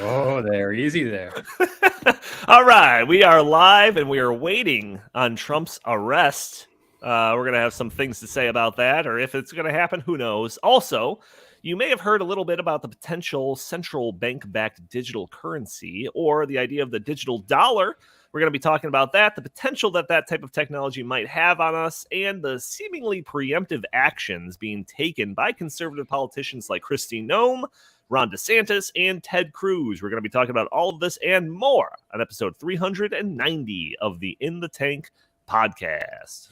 Oh, there, easy there. All right, we are live and we are waiting on Trump's arrest. We're going to have some things to say about that, or if it's going to happen, who knows. Also, you may have heard a little bit about the potential central bank-backed digital currency or the idea of the digital dollar. We're going to be talking about that, the potential that that type of technology might have on us, and the seemingly preemptive actions being taken by conservative politicians like Kristi Noem, Ron DeSantis, and Ted Cruz. We're going to be talking about all of this and more on episode 390 of the In the Tank podcast.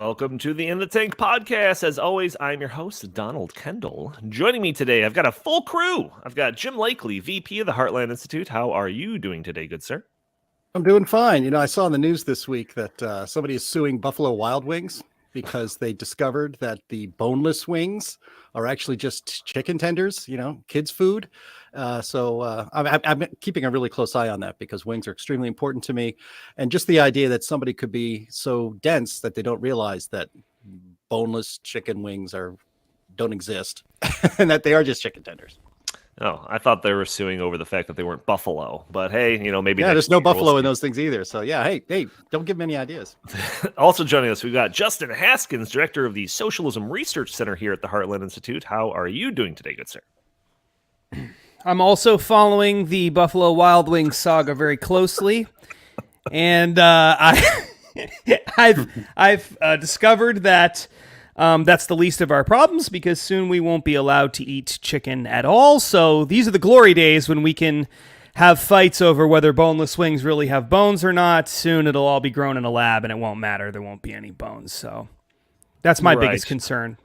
Welcome to the In the Tank podcast. As always, I'm your host, Donald Kendal. Joining me today, I've got a full crew. I've got Jim Lakely, VP of the Heartland Institute. How are you doing today, good sir? I'm doing fine. You know, I saw in the news this week that somebody is suing Buffalo Wild Wings because they discovered that the boneless wings are actually just chicken tenders, you know, kids' food. So I'm keeping a really close eye on that because wings are extremely important to me. And just the idea that somebody could be so dense that they don't realize that boneless chicken wings don't exist and that they are just chicken tenders. Oh, I thought they were suing over the fact that they weren't buffalo. But hey, you know, maybe... Yeah, there's no buffalo in those things either. So yeah, hey, don't give them any ideas. Also joining us, we've got Justin Haskins, director of the Socialism Research Center here at the Heartland Institute. How are you doing today, good sir? I'm also following the Buffalo Wild Wings saga very closely, and I've discovered that that's the least of our problems because soon we won't be allowed to eat chicken at all. So these are the glory days when we can have fights over whether boneless wings really have bones or not. Soon it'll all be grown in a lab, and it won't matter. There won't be any bones. So that's my biggest concern.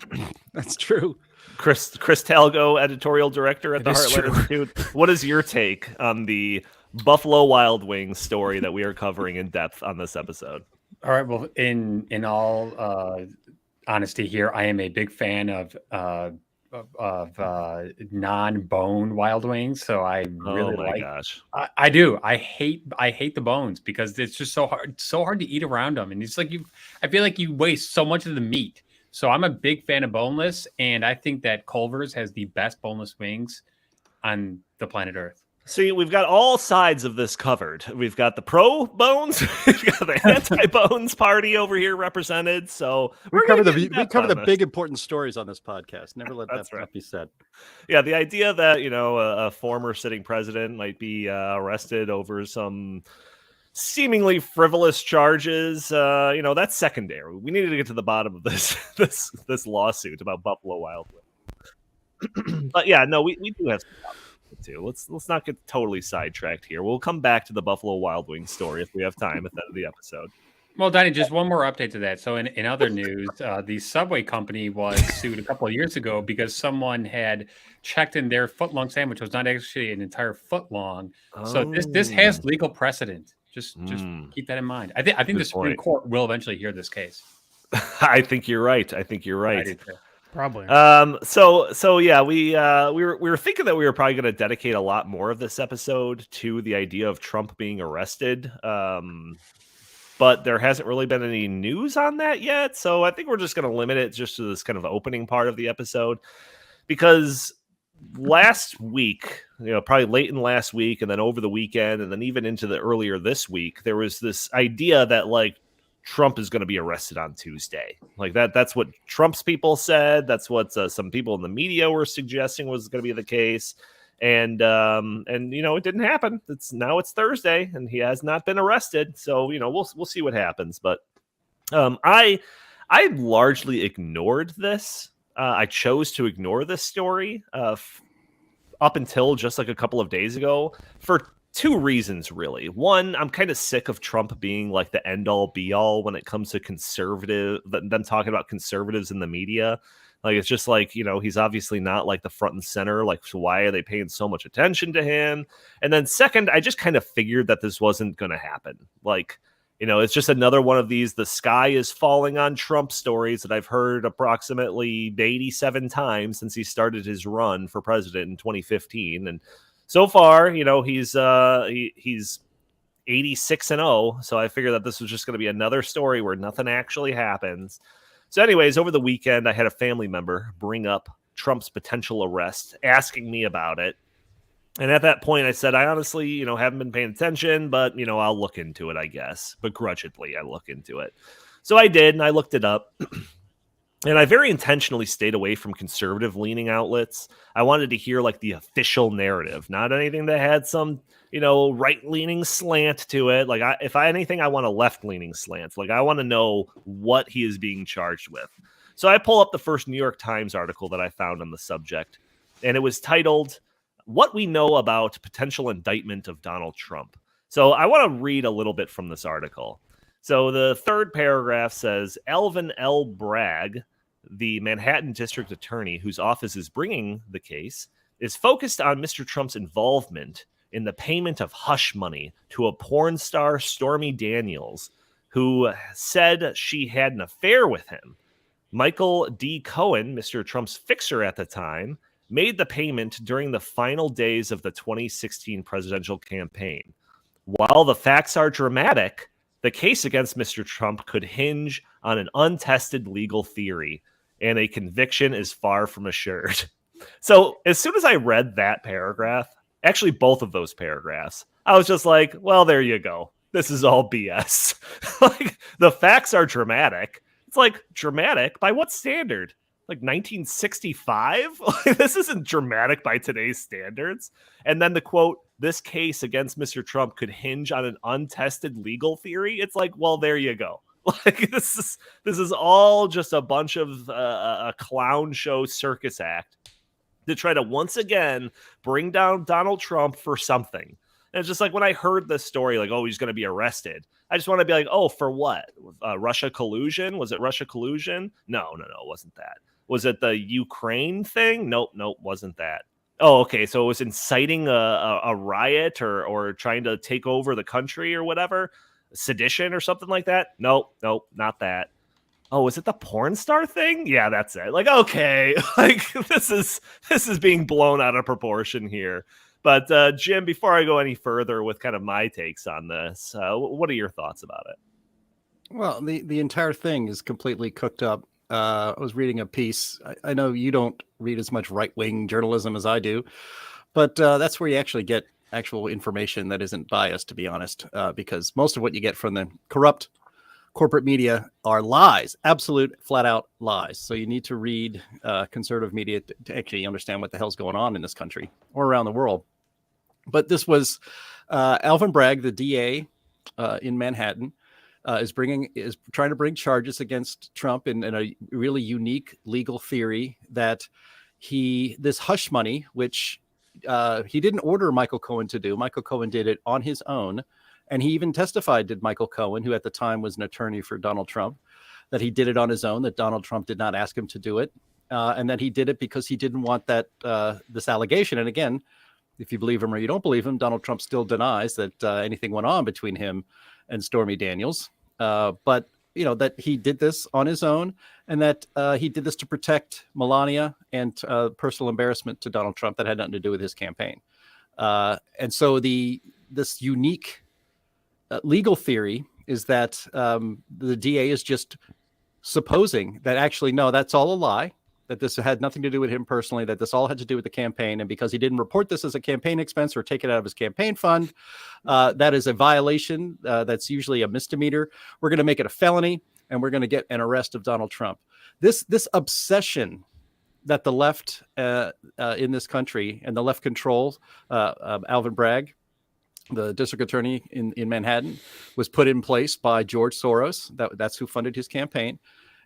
That's true. Chris Talgo, editorial director at the Heartland Institute. What is your take on the Buffalo Wild Wings story that we are covering in depth on this episode? All right. Well, in all honesty here, I am a big fan of non-bone wild wings. So I really gosh. I do. I hate the bones because it's just so hard to eat around them. And it's like I feel like you waste so much of the meat. So I'm a big fan of boneless, and I think that Culver's has the best boneless wings on the planet Earth. See, we've got all sides of this covered. We've got the pro-bones, we've got the anti-bones party over here represented. So we cover the big important stories on this podcast. Never let that be said. Yeah, the idea that, you know, a former sitting president might be arrested over some seemingly frivolous charges, you know, that's secondary. We needed to get to the bottom of this lawsuit about Buffalo Wild Wings. But yeah, no, we do have some topics too. Let's not get totally sidetracked here. We'll come back to the Buffalo Wild Wings story if we have time at the end of the episode. Well, Donnie, just one more update to that. So in other news, the Subway company was sued a couple of years ago because someone had checked in their foot-long sandwich was not actually an entire foot long. So this has legal precedent. Just keep that in mind. I think the Supreme Court will eventually hear this case. I think you're right. I do too. Probably. So yeah, we were thinking that we were probably going to dedicate a lot more of this episode to the idea of Trump being arrested. But there hasn't really been any news on that yet. So I think we're just going to limit it just to this kind of opening part of the episode, because last week, you know, probably late in last week and then over the weekend and then even into the earlier this week, there was this idea that like Trump is going to be arrested on Tuesday. Like that's what Trump's people said. That's what some people in the media were suggesting was going to be the case. And you know, it didn't happen. Now it's Thursday and he has not been arrested. So, you know, we'll see what happens. But I largely ignored this. I chose to ignore this story up until just like a couple of days ago for two reasons, really. One, I'm kind of sick of Trump being like the end all be all when it comes to them talking about conservatives in the media. Like, it's just like, he's obviously not like the front and center. Like, so why are they paying so much attention to him? And then second, I just kind of figured that this wasn't going to happen. Like, it's just another one of these, the sky is falling on Trump stories that I've heard approximately 87 times since he started his run for president in 2015. And so far, he's 86-0. So I figured that this was just going to be another story where nothing actually happens. So anyways, over the weekend, I had a family member bring up Trump's potential arrest, asking me about it. And at that point, I said, I honestly, haven't been paying attention, but, I'll look into it, I guess. Begrudgingly, I look into it. So I did, and I looked it up. And I very intentionally stayed away from conservative-leaning outlets. I wanted to hear, like, the official narrative, not anything that had some, right-leaning slant to it. Like, if anything, I want a left-leaning slant. Like, I want to know what he is being charged with. So I pull up the first New York Times article that I found on the subject, and it was titled, What We Know About Potential Indictment of Donald Trump. So I want to read a little bit from this article. So the third paragraph says, Alvin Bragg, the Manhattan District Attorney whose office is bringing the case, is focused on Mr. Trump's involvement in the payment of hush money to a porn star, Stormy Daniels, who said she had an affair with him. Michael D. Cohen, Mr. Trump's fixer at the time, made the payment during the final days of the 2016 presidential campaign. While the facts are dramatic, the case against Mr. Trump could hinge on an untested legal theory, and a conviction is far from assured. So as soon as I read that paragraph, actually both of those paragraphs, I was just like, well, there you go. This is all BS. Like, the facts are dramatic. It's like, dramatic? By what standard? Like 1965? This isn't dramatic by today's standards. And then the quote, this case against Mr. Trump could hinge on an untested legal theory. It's like, well, there you go. Like, this is all just a bunch of a clown show circus act to try to once again bring down Donald Trump for something. And it's just like, when I heard this story, like, oh, he's going to be arrested, I just want to be like, oh, for what? Russia collusion? Was it Russia collusion? No, it wasn't that. Was it the Ukraine thing? Nope, wasn't that. Oh, okay, so it was inciting a riot or trying to take over the country or whatever? Sedition or something like that? Nope, not that. Oh, is it the porn star thing? Yeah, that's it. Like, okay, like this is being blown out of proportion here. But Jim, before I go any further with kind of my takes on this, what are your thoughts about it? Well, the entire thing is completely cooked up. I was reading a piece. I know you don't read as much right-wing journalism as I do, but that's where you actually get actual information that isn't biased, to be honest, because most of what you get from the corrupt corporate media are lies, absolute flat-out lies. So you need to read conservative media to actually understand what the hell's going on in this country or around the world. But this was Alvin Bragg, the DA in Manhattan, is trying to bring charges against Trump in a really unique legal theory that this hush money, which he didn't order Michael Cohen to do. Michael Cohen did it on his own. And he even testified, did Michael Cohen, who at the time was an attorney for Donald Trump, that he did it on his own, that Donald Trump did not ask him to do it, and that he did it because he didn't want that this allegation. And again, if you believe him or you don't believe him, Donald Trump still denies that anything went on between him and Stormy Daniels. But that he did this on his own, and that he did this to protect Melania and personal embarrassment to Donald Trump that had nothing to do with his campaign. And so this unique legal theory is that the DA is just supposing that actually, no, that's all a lie, that this had nothing to do with him personally, that this all had to do with the campaign. And because he didn't report this as a campaign expense or take it out of his campaign fund, that is a violation. That's usually a misdemeanor. We're going to make it a felony, and we're going to get an arrest of Donald Trump. This obsession that the left in this country and the left controls, Alvin Bragg, the district attorney in Manhattan, was put in place by George Soros. That's who funded his campaign.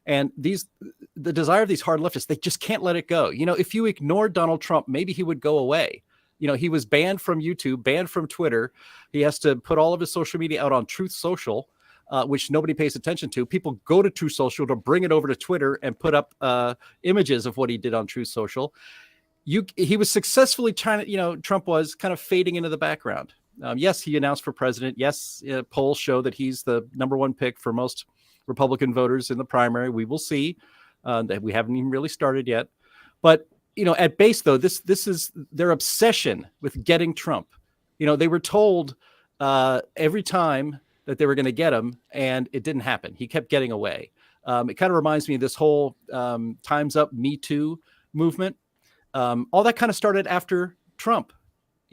And the desire of these hard leftists, they just can't let it go. If you ignored Donald Trump, maybe he would go away. He was banned from YouTube, banned from Twitter. He has to put all of his social media out on Truth Social. which nobody pays attention to. People go to Truth Social to bring it over to Twitter and put up images of what he did on Truth Social. He was successfully trying to, Trump was kind of fading into the background. Yes, he announced for president. Yes, polls show that he's the number one pick for most Republican voters in the primary. We will see. That we haven't even really started yet. But, at base, though, this is their obsession with getting Trump. They were told every time that they were going to get him, and it didn't happen. He kept getting away. It kind of reminds me of this whole Time's Up, Me Too movement. All that kind of started after Trump.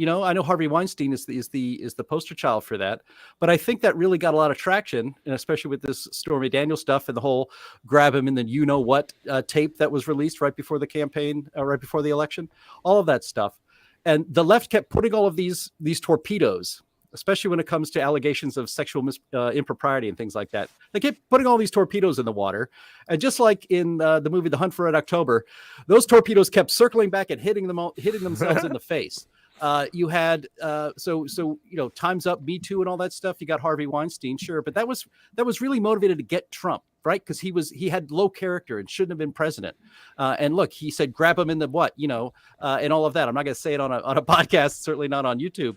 I know Harvey Weinstein is the poster child for that, but I think that really got a lot of traction, and especially with this Stormy Daniels stuff and the whole grab him in the tape that was released right before the campaign, right before the election, all of that stuff. And the left kept putting all of these torpedoes, especially when it comes to allegations of sexual impropriety and things like that. They kept putting all these torpedoes in the water. And just like in the movie The Hunt for Red October, those torpedoes kept circling back and hitting themselves in the face. You had Time's Up, Me Too, and all that stuff. You got Harvey Weinstein, sure, but that was really motivated to get Trump, right? Because he had low character and shouldn't have been president. And look, he said, grab him in the what, and all of that. I'm not going to say it on a podcast, certainly not on YouTube.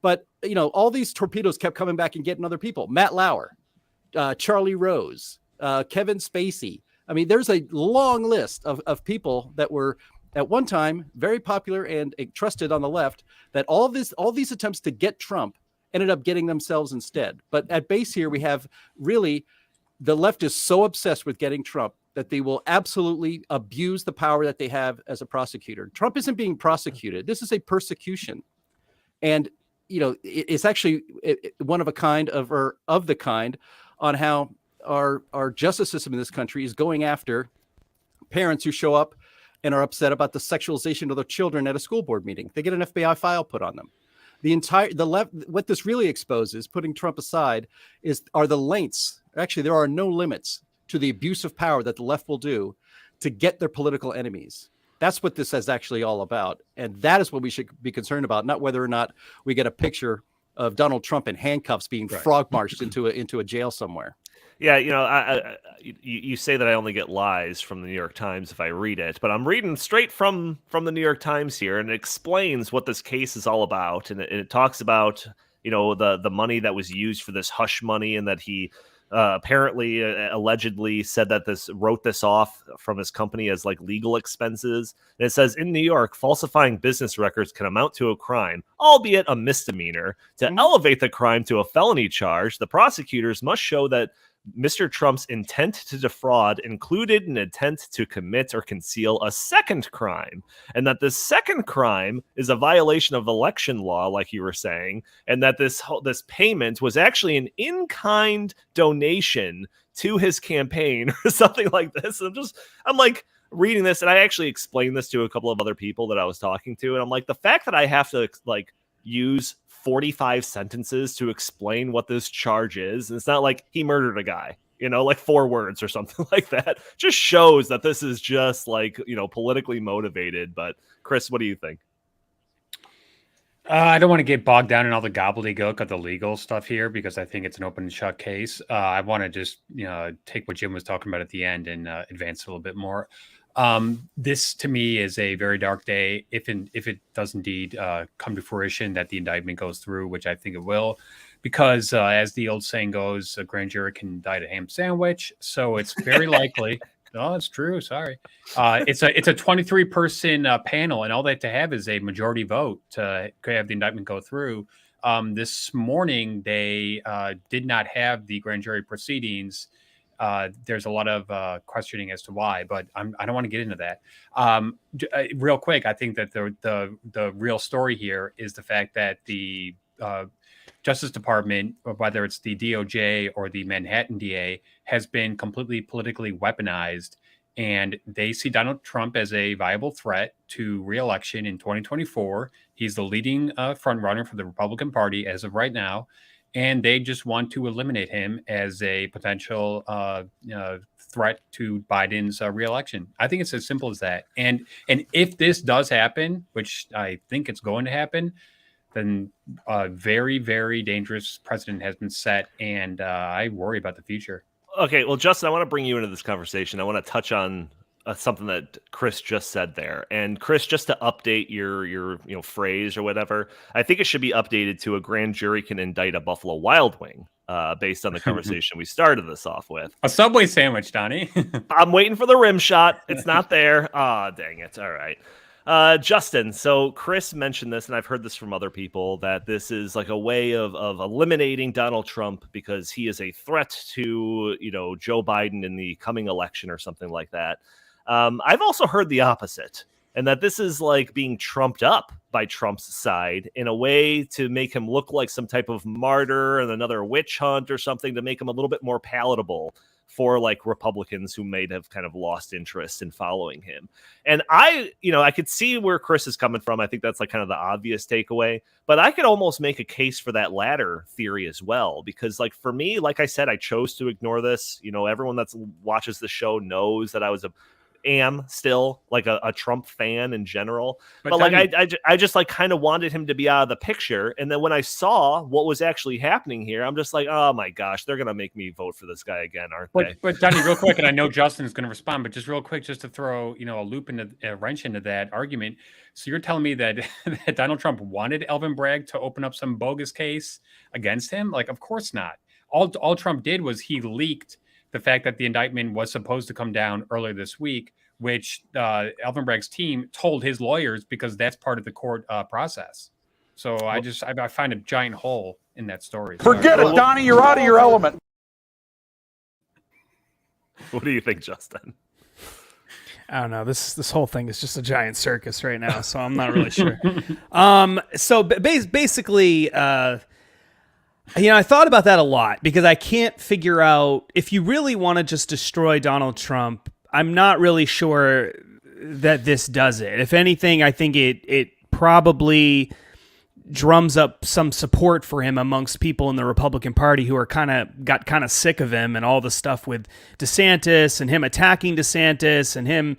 But all these torpedoes kept coming back and getting other people. Matt Lauer, Charlie Rose, Kevin Spacey. I mean, there's a long list of people that were at one time very popular and trusted on the left, that all these attempts to get Trump ended up getting themselves instead. But at base here, we have really the left is so obsessed with getting Trump that they will absolutely abuse the power that they have as a prosecutor. Trump isn't being prosecuted. This is a persecution. And, it's actually one of a kind of the kind on how our justice system in this country is going after parents who show up and are upset about the sexualization of their children at a school board meeting. They get an FBI file put on them. The left, what this really exposes, putting Trump aside, are the lengths. Actually, there are no limits to the abuse of power that the left will do to get their political enemies. That's what this is actually all about. And that is what we should be concerned about, not whether or not we get a picture of Donald Trump in handcuffs being frog marched into a jail somewhere. Yeah, you say that I only get lies from the New York Times if I read it, but I'm reading straight from the New York Times here, and it explains what this case is all about, and it talks about the money that was used for this hush money, and that he apparently allegedly said that wrote this off from his company as like legal expenses. And it says, in New York, falsifying business records can amount to a crime, albeit a misdemeanor. To elevate the crime to a felony charge, the prosecutors must show that Mr. Trump's intent to defraud included an intent to commit or conceal a second crime, and that this second crime is a violation of election law, like you were saying, and that this payment was actually an in-kind donation to his campaign or something like this. I'm like reading this, and I actually explained this to a couple of other people that I was talking to, and I'm like, the fact that I have to use 45 sentences to explain what this charge is, and it's not like he murdered a guy, 4 words or something like that, just shows that this is just politically motivated. But Chris, what do you think? I don't want to get bogged down in all the gobbledygook of the legal stuff here, because I think it's an open and shut case. I want to just take what Jim was talking about at the end and advance a little bit more. This to me is a very dark day if it does indeed come to fruition that the indictment goes through, which I think it will, because as the old saying goes, a grand jury can indict a ham sandwich. So it's very likely. No, it's true. Sorry. It's a 23 person panel, and all they have to have is a majority vote to have the indictment go through. This morning, they did not have the grand jury proceedings. There's a lot of questioning as to why, but I don't want to get into that. Real quick, I think that the real story here is the fact that the Justice Department, whether it's the DOJ or the Manhattan DA, has been completely politically weaponized, and they see Donald Trump as a viable threat to re-election in 2024. He's the leading frontrunner for the Republican Party as of right now. And they just want to eliminate him as a potential threat to Biden's reelection. I think it's as simple as that. And if this does happen, which I think it's going to happen, then a very, very dangerous precedent has been set, and I worry about the future. Okay, well, Justin, I want to bring you into this conversation. I want to touch on something that Chris just said there. And Chris, just to update your phrase or whatever, I think it should be updated to a grand jury can indict a Buffalo Wild Wing, based on the conversation we started this off with. A Subway sandwich, Donnie. I'm waiting for the rim shot. It's not there. Ah, dang it. All right. Justin, so Chris mentioned this, and I've heard this from other people, that this is like a way of eliminating Donald Trump because he is a threat to, Joe Biden in the coming election or something like that. I've also heard the opposite, and that this is like being trumped up by Trump's side in a way to make him look like some type of martyr and another witch hunt or something, to make him a little bit more palatable for like Republicans who may have kind of lost interest in following him. And I could see where Chris is coming from. I think that's like kind of the obvious takeaway, but I could almost make a case for that latter theory as well, because like for me, like I said, I chose to ignore this. Everyone that watches the show knows that I am still like a Trump fan in general, but like I just like kind of wanted him to be out of the picture. And then when I saw what was actually happening here, I'm just like, oh my gosh, they're gonna make me vote for this guy again, aren't they? But Donnie, real quick, and I know Justin is going to respond, but just real quick, just to throw a wrench into that argument. So you're telling me that Donald Trump wanted Alvin Bragg to open up some bogus case against him? Like, of course not. All Trump did was he leaked the fact that the indictment was supposed to come down earlier this week, which Alvin Bragg's team told his lawyers, because that's part of the court process. So I find a giant hole in that story. Forget it, Donnie. You're out of your element. What do you think, Justin? I don't know. This whole thing is just a giant circus right now, so I'm not really sure. So basically, I thought about that a lot, because I can't figure out, if you really want to just destroy Donald Trump, I'm not really sure that this does it. If anything, I think it probably drums up some support for him amongst people in the Republican Party who are got kind of sick of him and all the stuff with DeSantis and him attacking DeSantis and him,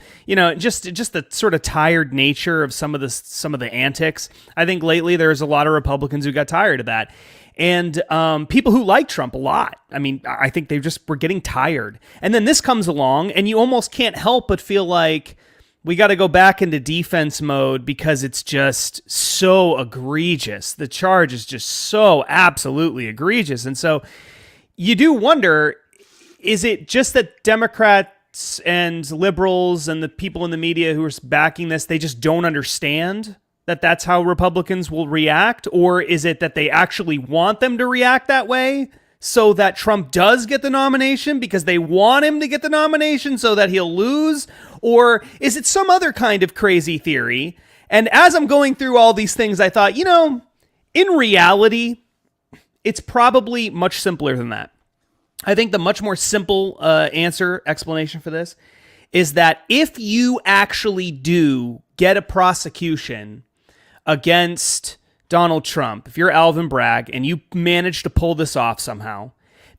just the sort of tired nature of some of the antics. I think lately there's a lot of Republicans who got tired of that. And people who like Trump a lot. I mean, I think they just were getting tired. And then this comes along, and you almost can't help but feel like we got to go back into defense mode because it's just so egregious. The charge is just so absolutely egregious. And so you do wonder, is it just that Democrats and liberals and the people in the media who are backing this, they just don't understand that that's how Republicans will react? Or is it that they actually want them to react that way so that Trump does get the nomination because they want him to get the nomination so that he'll lose? Or is it some other kind of crazy theory? And as I'm going through all these things, I thought, in reality, it's probably much simpler than that. I think the much more simple explanation for this is that if you actually do get a prosecution against Donald Trump, if you're Alvin Bragg and you manage to pull this off somehow,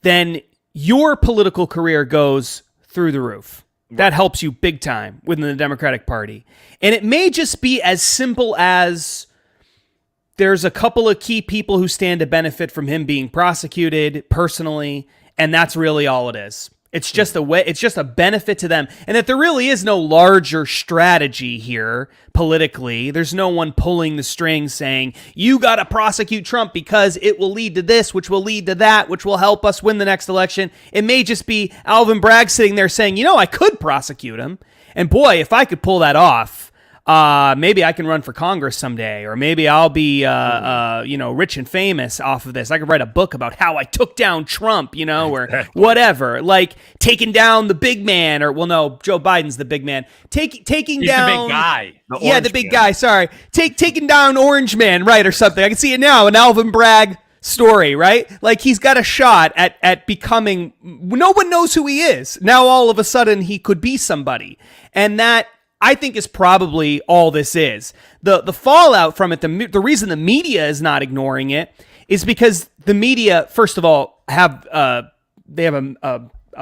then your political career goes through the roof. That helps you big time within the Democratic Party. And it may just be as simple as there's a couple of key people who stand to benefit from him being prosecuted personally, and that's really all it is. It's just a benefit to them. And that there really is no larger strategy here politically. There's no one pulling the strings saying, you got to prosecute Trump because it will lead to this, which will lead to that, which will help us win the next election. It may just be Alvin Bragg sitting there saying, I could prosecute him. And boy, if I could pull that off, maybe I can run for Congress someday, or maybe I'll be, rich and famous off of this. I could write a book about how I took down Trump, or whatever, like taking down the big man, or no, Joe Biden's the big man. Taking He's down the big guy. The big guy. Sorry, taking down Orange Man, right, or something. I can see it now. An Alvin Bragg story, right? Like he's got a shot at becoming. No one knows who he is now. All of a sudden, he could be somebody, and that, I think, is probably all this is. The fallout from it, the reason the media is not ignoring it is because the media, first of all, have a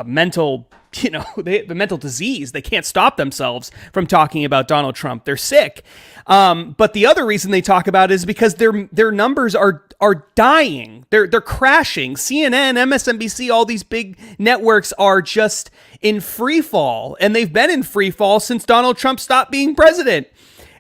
mental the mental disease. They can't stop themselves from talking about Donald Trump. They're sick. But the other reason they talk about it is because their numbers are dying. They're crashing. CNN, MSNBC, all these big networks are just in free fall, and they've been in free fall since Donald Trump stopped being president.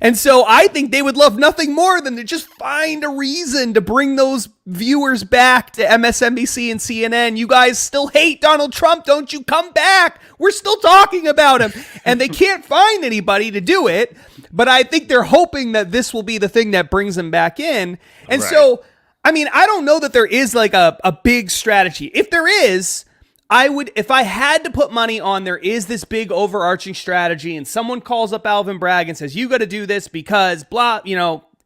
And so I think they would love nothing more than to just find a reason to bring those viewers back to MSNBC and CNN. You guys still hate Donald Trump, don't you? Come back. We're still talking about him. And they can't find anybody to do it. But I think they're hoping that this will be the thing that brings them back in. And so, I mean, I don't know that there is like a big strategy. If there is, I would, if I had to put money on there is this big overarching strategy and someone calls up Alvin Bragg and says, you got to do this because blah,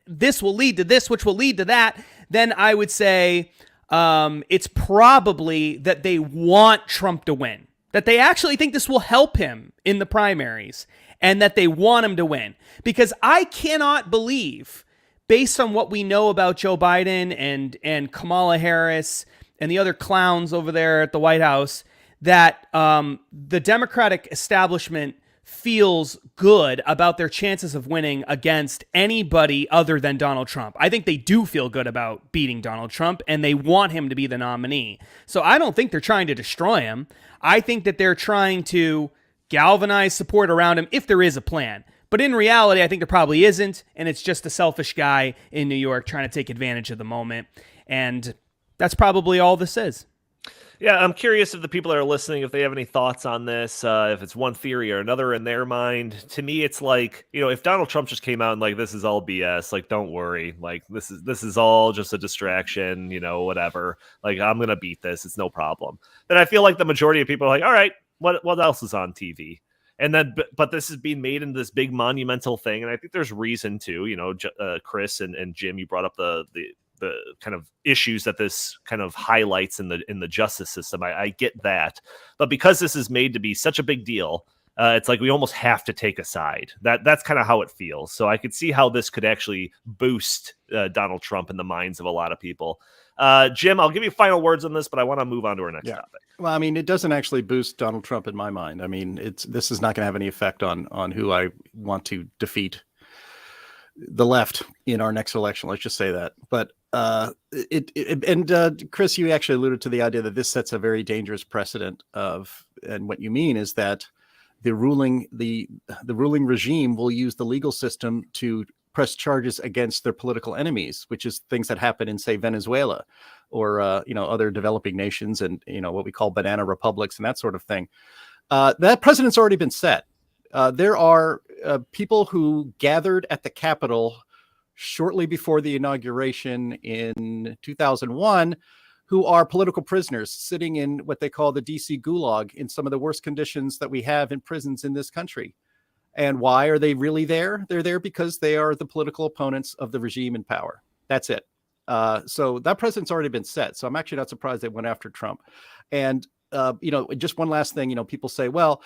this will lead to this, which will lead to that, then I would say it's probably that they want Trump to win, that they actually think this will help him in the primaries and that they want him to win. Because I cannot believe, based on what we know about Joe Biden and Kamala Harris and the other clowns over there at the White House, that the Democratic establishment feels good about their chances of winning against anybody other than Donald Trump. I think they do feel good about beating Donald Trump, and they want him to be the nominee. So I don't think they're trying to destroy him. I think that they're trying to galvanize support around him if there is a plan. But in reality, I think there probably isn't, and it's just a selfish guy in New York trying to take advantage of the moment. And that's probably all this is. Yeah, I'm curious if the people that are listening, if they have any thoughts on this, if it's one theory or another in their mind. To me, it's like, if Donald Trump just came out and like, this is all BS, like, don't worry, like, this is all just a distraction, whatever, like, I'm going to beat this. It's no problem. Then I feel like the majority of people are like, all right, what else is on TV? And then, but this is being made into this big monumental thing. And I think there's reason to, Chris and Jim, you brought up the kind of issues that this kind of highlights in the justice system. I get that, but because this is made to be such a big deal, it's like we almost have to take a side. That's kind of how it feels. So I could see how this could actually boost Donald Trump in the minds of a lot of people. Jim, I'll give you final words on this, but I want to move on to our next topic. Well, I mean, it doesn't actually boost Donald Trump in my mind. I mean, this is not going to have any effect on who I want to defeat the left in our next election. Let's just say that. But Chris, you actually alluded to the idea that this sets a very dangerous precedent and what you mean is that the ruling regime will use the legal system to press charges against their political enemies, which is things that happen in, say, Venezuela or other developing nations and what we call banana republics and that sort of thing. That precedent's already been set. There are people who gathered at the Capitol shortly before the inauguration in 2001 who are political prisoners sitting in what they call the DC gulag in some of the worst conditions that we have in prisons in this country. And why are they really there? They're there because they are the political opponents of the regime in power. That's it. So that precedent's already been set. So I'm actually not surprised they went after Trump. And, just one last thing, people say, well,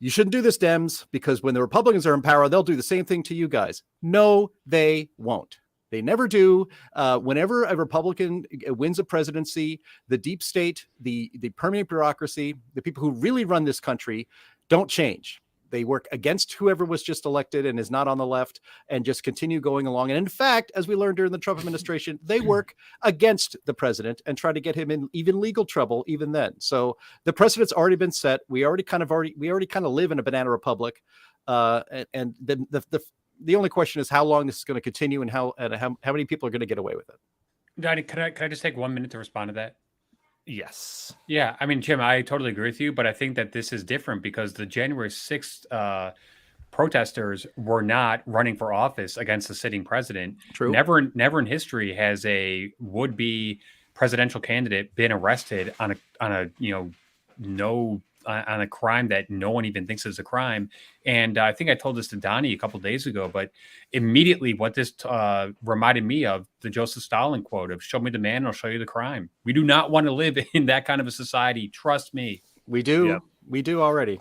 you shouldn't do this, Dems, because when the Republicans are in power, they'll do the same thing to you guys. No, they won't. They never do. Whenever a Republican wins a presidency, the deep state, the permanent bureaucracy, the people who really run this country don't change. They work against whoever was just elected and is not on the left and just continue going along. And in fact, as we learned during the Trump administration, they work against the president and try to get him in even legal trouble even then. So the precedent's already been set. We already kind of live in a banana republic. And then the only question is how long this is going to continue and how many people are going to get away with it. Donnie, can I just take 1 minute to respond to that? Yes. Yeah, I mean, Jim, I totally agree with you, but I think that this is different because the January 6th protesters were not running for office against the sitting president. True. Never in history has a would-be presidential candidate been arrested on a crime that no one even thinks is a crime. And I think I told this to Donnie a couple of days ago, but immediately what this reminded me of the Joseph Stalin quote of "Show me the man, and I'll show you the crime." We do not want to live in that kind of a society. Trust me. We do. Yep. We do already.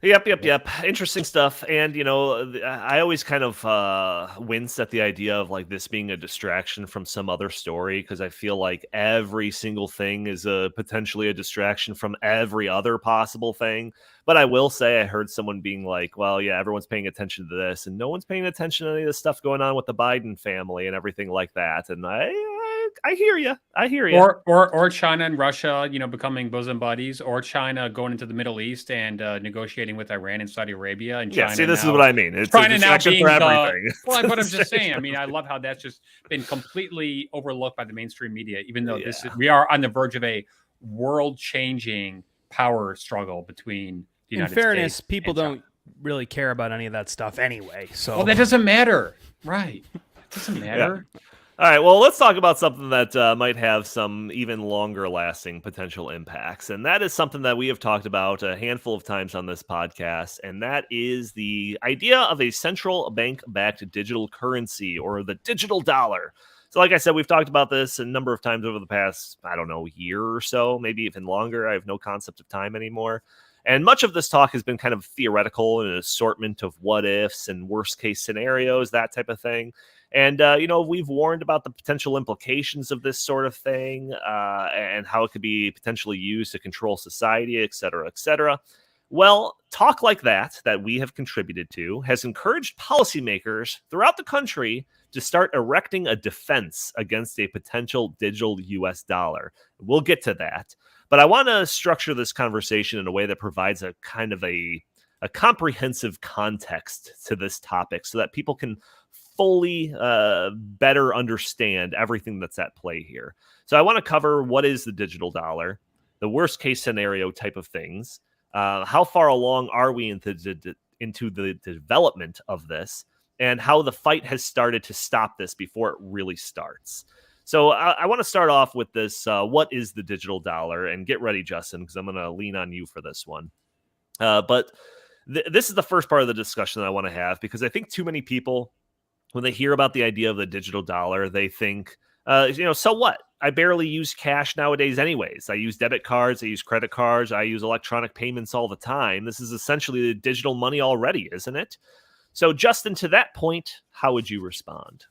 Yep. Interesting stuff. And, I always kind of wince at the idea of like this being a distraction from some other story, because I feel like every single thing is potentially a distraction from every other possible thing. But I will say I heard someone being like, well, yeah, everyone's paying attention to this and no one's paying attention to any of the stuff going on with the Biden family and everything like that. And I hear you. Or China and Russia, becoming bosom buddies, or China going into the Middle East and negotiating with Iran and Saudi Arabia. And China this is what I mean. It's China a now distraction being for everything. But I'm just saying. I mean, I love how that's just been completely overlooked by the mainstream media, even though we are on the verge of a world-changing power struggle between the United States. In fairness, people don't really care about any of that stuff anyway. So that doesn't matter, right? It doesn't matter. Yeah. All right, well, let's talk about something that might have some even longer-lasting potential impacts, and that is something that we have talked about a handful of times on this podcast, and that is the idea of a central bank-backed digital currency, or the digital dollar. So like I said, we've talked about this a number of times over the past, year or so, maybe even longer. I have no concept of time anymore. And much of this talk has been kind of theoretical and an assortment of what-ifs and worst-case scenarios, that type of thing. And, we've warned about the potential implications of this sort of thing and how it could be potentially used to control society, et cetera, et cetera. Well, talk like that we have contributed to has encouraged policymakers throughout the country to start erecting a defense against a potential digital U.S. dollar. We'll get to that. But I want to structure this conversation in a way that provides a kind of a comprehensive context to this topic so that people can fully better understand everything that's at play here. So I want to cover what is the digital dollar, the worst case scenario type of things, how far along are we into the development of this, and how the fight has started to stop this before it really starts. So I want to start off with this, what is the digital dollar? And get ready, Justin, because I'm going to lean on you for this one. But this is the first part of the discussion that I want to have, because I think too many people, when they hear about the idea of the digital dollar, they think, so what? I barely use cash nowadays anyways. I use debit cards, I use credit cards, I use electronic payments all the time. This is essentially the digital money already, isn't it? So, Justin, to that point, how would you respond?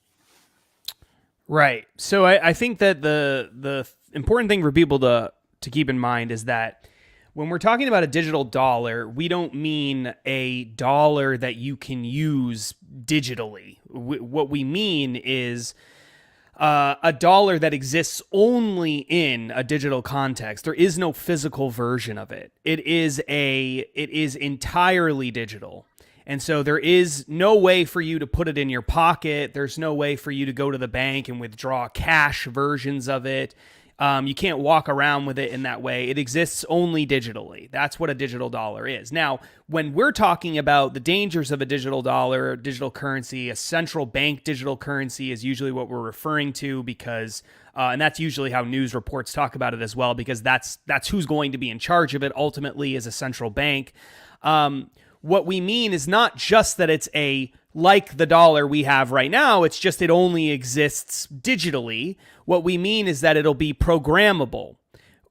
Right. So I think that the important thing for people to keep in mind is that when we're talking about a digital dollar, we don't mean a dollar that you can use digitally. What we mean is a dollar that exists only in a digital context. There is no physical version of it. It is entirely digital. And so there is no way for you to put it in your pocket. There's no way for you to go to the bank and withdraw cash versions of it. You can't walk around with it in that way. It exists only digitally. That's what a digital dollar is. Now, when we're talking about the dangers of a digital dollar, digital currency, a central bank digital currency is usually what we're referring to, because, and that's usually how news reports talk about it as well, because that's who's going to be in charge of it ultimately, is a central bank. What we mean is not just that it's like the dollar we have right now, it's just it only exists digitally. What we mean is that it'll be programmable.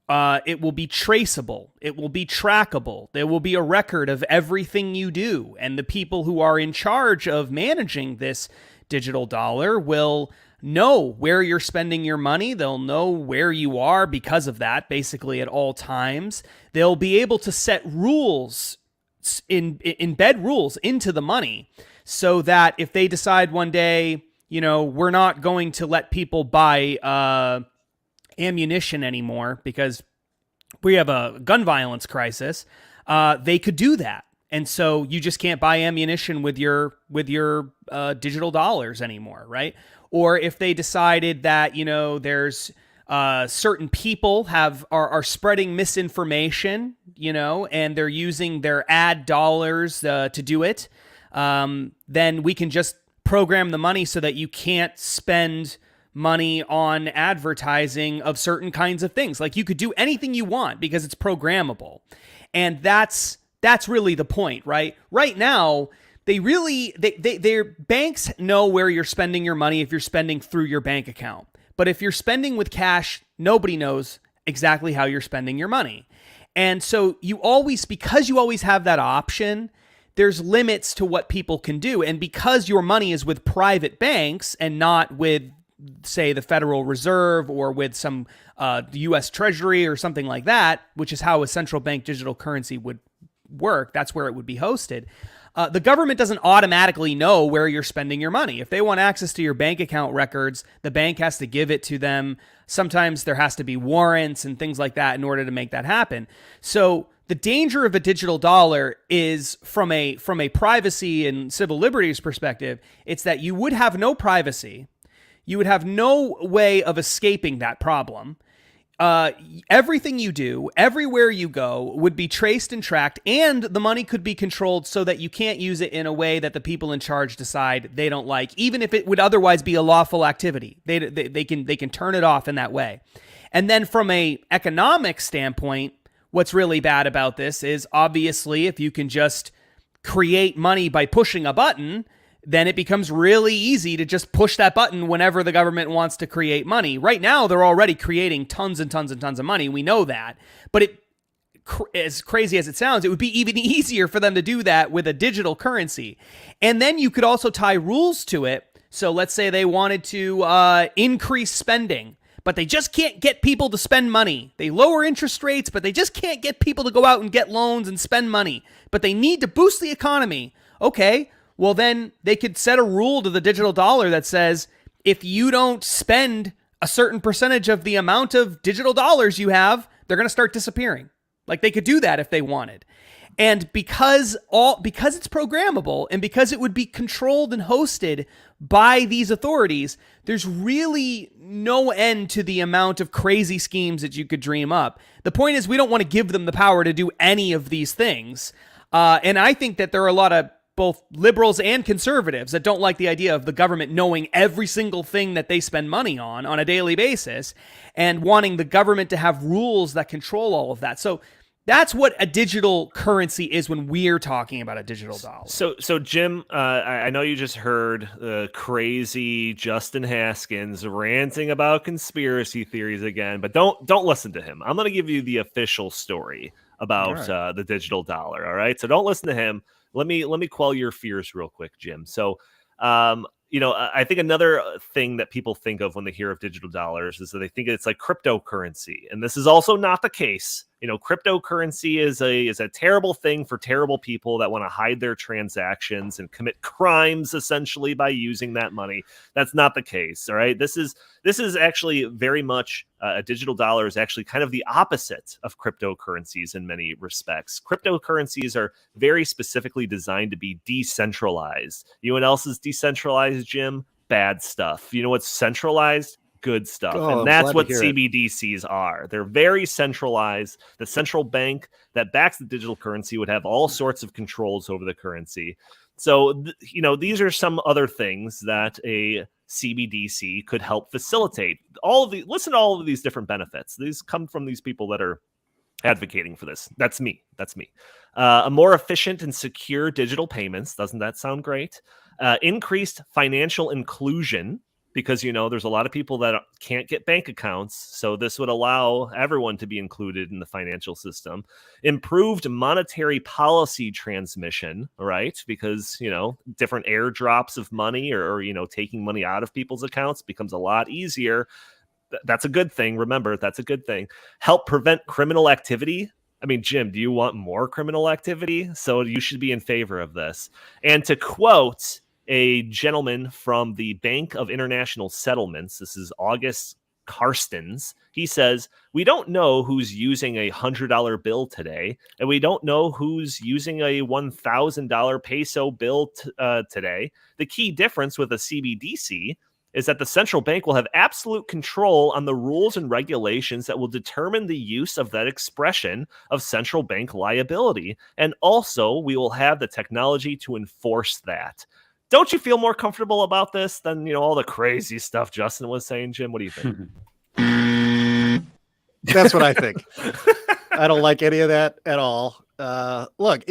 It will be traceable. It will be trackable. There will be a record of everything you do. And the people who are in charge of managing this digital dollar will know where you're spending your money. They'll know where you are because of that, basically at all times. They'll be able to set rules, embed rules into the money, so that if they decide one day, we're not going to let people buy ammunition anymore because we have a gun violence crisis, they could do that. And so you just can't buy ammunition with your digital dollars anymore, right? Or if they decided that, there's certain people are spreading misinformation, and they're using their ad dollars to do it, then we can just program the money so that you can't spend money on advertising of certain kinds of things. Like, you could do anything you want because it's programmable. And that's really the point, right? Right now, their banks know where you're spending your money if you're spending through your bank account. But if you're spending with cash, nobody knows exactly how you're spending your money. And so because you always have that option, there's limits to what people can do. And because your money is with private banks and not with, say, the Federal Reserve or with some U.S. Treasury or something like that, which is how a central bank digital currency would work, that's where it would be hosted. The government doesn't automatically know where you're spending your money. If they want access to your bank account records, the bank has to give it to them. Sometimes there has to be warrants and things like that in order to make that happen. So the danger of a digital dollar is from a privacy and civil liberties perspective, it's that you would have no privacy. You would have no way of escaping that problem. Everything you do, everywhere you go, would be traced and tracked, and the money could be controlled so that you can't use it in a way that the people in charge decide they don't like, even if it would otherwise be a lawful activity. They can turn it off in that way. And then from a economic standpoint, what's really bad about this is obviously if you can just create money by pushing a button, then it becomes really easy to just push that button whenever the government wants to create money. Right now, they're already creating tons and tons and tons of money. We know that. But as crazy as it sounds, it would be even easier for them to do that with a digital currency. And then you could also tie rules to it. So let's say they wanted to increase spending, but they just can't get people to spend money. They lower interest rates, but they just can't get people to go out and get loans and spend money. But they need to boost the economy. Okay, well, then they could set a rule to the digital dollar that says if you don't spend a certain percentage of the amount of digital dollars you have, they're going to start disappearing. Like they could do that if they wanted. And because it's programmable and because it would be controlled and hosted by these authorities, there's really no end to the amount of crazy schemes that you could dream up. The point is we don't want to give them the power to do any of these things. And I think that there are a lot of both liberals and conservatives that don't like the idea of the government knowing every single thing that they spend money on a daily basis and wanting the government to have rules that control all of that. So that's what a digital currency is when we're talking about a digital dollar. So Jim, I know you just heard the crazy Justin Haskins ranting about conspiracy theories again, but don't listen to him. I'm going to give you the official story about the digital dollar. All right, so don't listen to him. Let me quell your fears real quick, Jim. So, I think another thing that people think of when they hear of digital dollars is that they think it's like cryptocurrency, and this is also not the case. Cryptocurrency is a terrible thing for terrible people that want to hide their transactions and commit crimes essentially by using that money. That's not the case. All right. This is actually very much a digital dollar is actually kind of the opposite of cryptocurrencies in many respects. Cryptocurrencies are very specifically designed to be decentralized. You know what else is decentralized, Jim? Bad stuff. You know what's centralized? Good stuff. And that's what CBDCs are. They're very centralized. The central bank that backs the digital currency would have all sorts of controls over the currency. So, these are some other things that a CBDC could help facilitate. Listen to all of these different benefits. These come from these people that are advocating for this. That's me. A more efficient and secure digital payments. Doesn't that sound great? Increased financial inclusion. Because, there's a lot of people that can't get bank accounts. So this would allow everyone to be included in the financial system. Improved monetary policy transmission, right? Because, different airdrops of money or taking money out of people's accounts becomes a lot easier. That's a good thing. Remember, that's a good thing. Help prevent criminal activity. I mean, Jim, do you want more criminal activity? So you should be in favor of this. And to quote a gentleman from the Bank of International Settlements, this is August Carstens, he says, "We don't know who's using a $100 bill today, and we don't know who's using a $1,000 peso bill today. The key difference with a CBDC is that the central bank will have absolute control on the rules and regulations that will determine the use of that expression of central bank liability, and also we will have the technology to enforce that." Don't you feel more comfortable about this than, all the crazy stuff Justin was saying, Jim? What do you think? That's what I think. I don't like any of that at all. Look,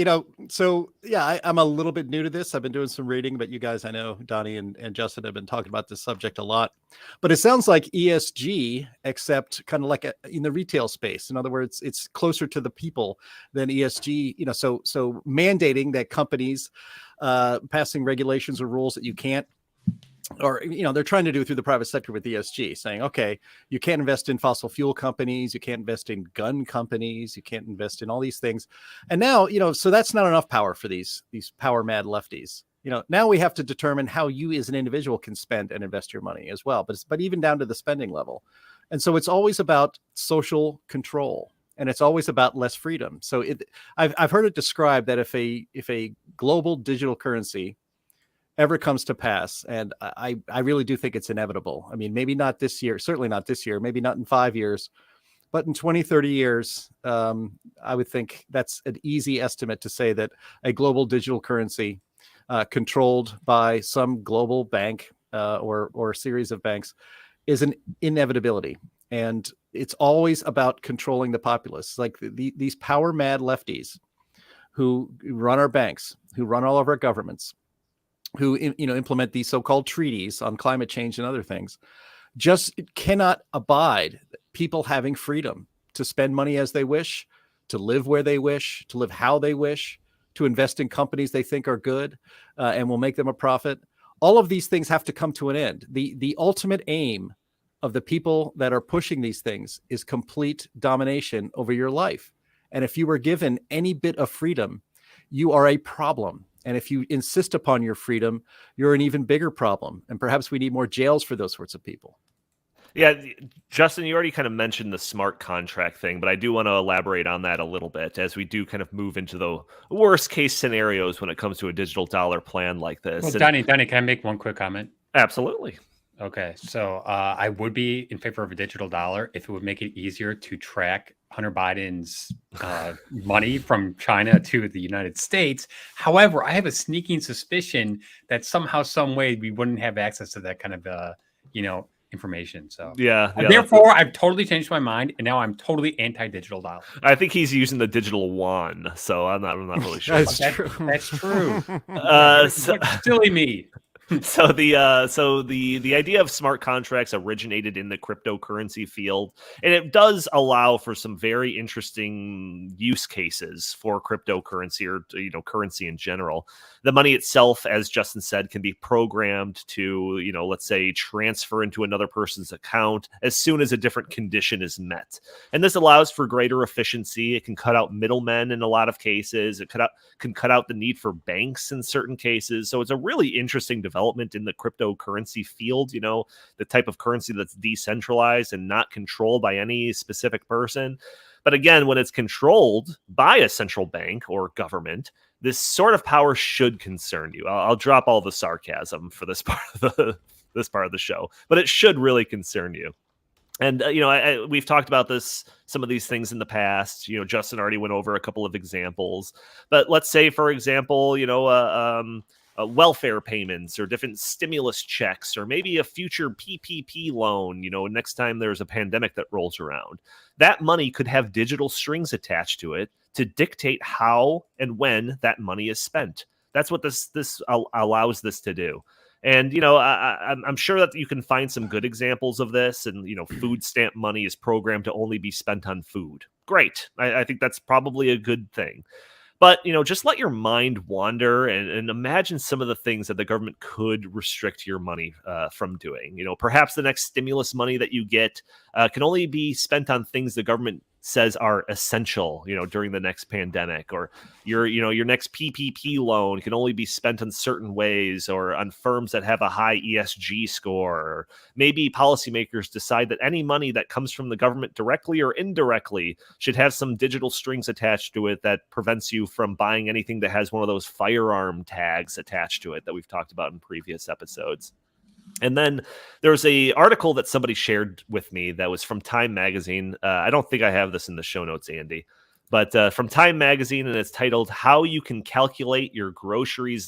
so yeah, I'm a little bit new to this. I've been doing some reading, but you guys, I know Donnie and Justin have been talking about this subject a lot. But it sounds like ESG, except kind of like in the retail space. In other words, it's closer to the people than ESG. So mandating that companies passing regulations or rules that you can't, or they're trying to do it through the private sector with ESG, saying, okay, you can't invest in fossil fuel companies, you can't invest in gun companies, you can't invest in all these things. And now, so that's not enough power for these power mad lefties. Now we have to determine how you as an individual can spend and invest your money as well, but even down to the spending level. And so it's always about social control, and it's always about less freedom. So I've heard it described that if a global digital currency ever comes to pass, and I really do think it's inevitable. I mean, maybe not this year, certainly not this year, maybe not in 5 years, but in 20, 30 years, I would think that's an easy estimate to say that a global digital currency controlled by some global bank or a series of banks is an inevitability. And it's always about controlling the populace. Like these power mad lefties who run our banks, who run all of our governments, who implement these so-called treaties on climate change and other things, just cannot abide people having freedom to spend money as they wish, to live where they wish, to live how they wish, to invest in companies they think are good and will make them a profit. All of these things have to come to an end. The ultimate aim of the people that are pushing these things is complete domination over your life. And if you were given any bit of freedom, you are a problem. And if you insist upon your freedom, you're an even bigger problem. And perhaps we need more jails for those sorts of people. Yeah, Justin, you already kind of mentioned the smart contract thing, but I do want to elaborate on that a little bit as we do kind of move into the worst case scenarios when it comes to a digital dollar plan like this. Well, Donnie, can I make one quick comment? Absolutely. Okay, so I would be in favor of a digital dollar if it would make it easier to track Hunter Biden's money from China to the United States. However, I have a sneaking suspicion that somehow, some way, we wouldn't have access to that kind of, information. So yeah. Therefore, I've totally changed my mind, and now I'm totally anti-digital dollar. I think he's using the digital yuan, so I'm not really sure. That's true. That's true. Silly me. So the idea of smart contracts originated in the cryptocurrency field, and it does allow for some very interesting use cases for cryptocurrency or currency in general. The money itself, as Justin said, can be programmed to let's say transfer into another person's account as soon as a different condition is met, and this allows for greater efficiency. It can cut out middlemen in a lot of cases. It can cut out the need for banks in certain cases. So it's a really interesting development in the cryptocurrency field, the type of currency that's decentralized and not controlled by any specific person. But again, when it's controlled by a central bank or government, this sort of power should concern you. I'll drop all the sarcasm for this part of the show, but it should really concern you. And, we've talked about some of these things in the past. Justin already went over a couple of examples. But let's say, for example, welfare payments or different stimulus checks, or maybe a future PPP loan, next time there's a pandemic that rolls around. That money could have digital strings attached to it to dictate how and when that money is spent. That's what this allows this to do. And, I'm sure that you can find some good examples of this. And, food stamp money is programmed to only be spent on food. Great. I think that's probably a good thing. But, just let your mind wander and imagine some of the things that the government could restrict your money from doing. Perhaps the next stimulus money that you get can only be spent on things the government says are essential, during the next pandemic, or your next PPP loan can only be spent in certain ways or on firms that have a high ESG score. Or maybe policymakers decide that any money that comes from the government directly or indirectly should have some digital strings attached to it that prevents you from buying anything that has one of those firearm tags attached to it that we've talked about in previous episodes. And then there was an article that somebody shared with me that was from Time Magazine. I don't think I have this in the show notes, Andy, but from Time Magazine, and it's titled "How You Can Calculate Your Grocery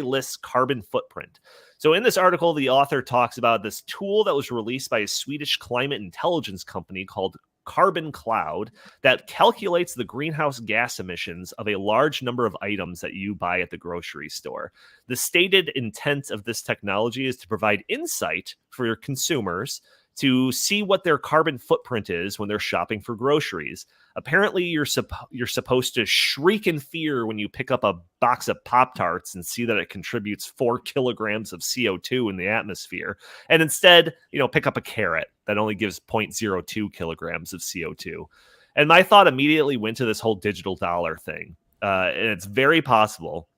List Carbon Footprint." So in this article, the author talks about this tool that was released by a Swedish climate intelligence company called carbon cloud that calculates the greenhouse gas emissions of a large number of items that you buy at the grocery store. The stated intent of this technology is to provide insight for your consumers to see what their carbon footprint is when they're shopping for groceries. Apparently, you're supposed to shriek in fear when you pick up a box of Pop-Tarts and see that it contributes 4 kilograms of CO2 in the atmosphere, and instead, pick up a carrot that only gives 0.02 kilograms of CO2. And my thought immediately went to this whole digital dollar thing, and it's very possible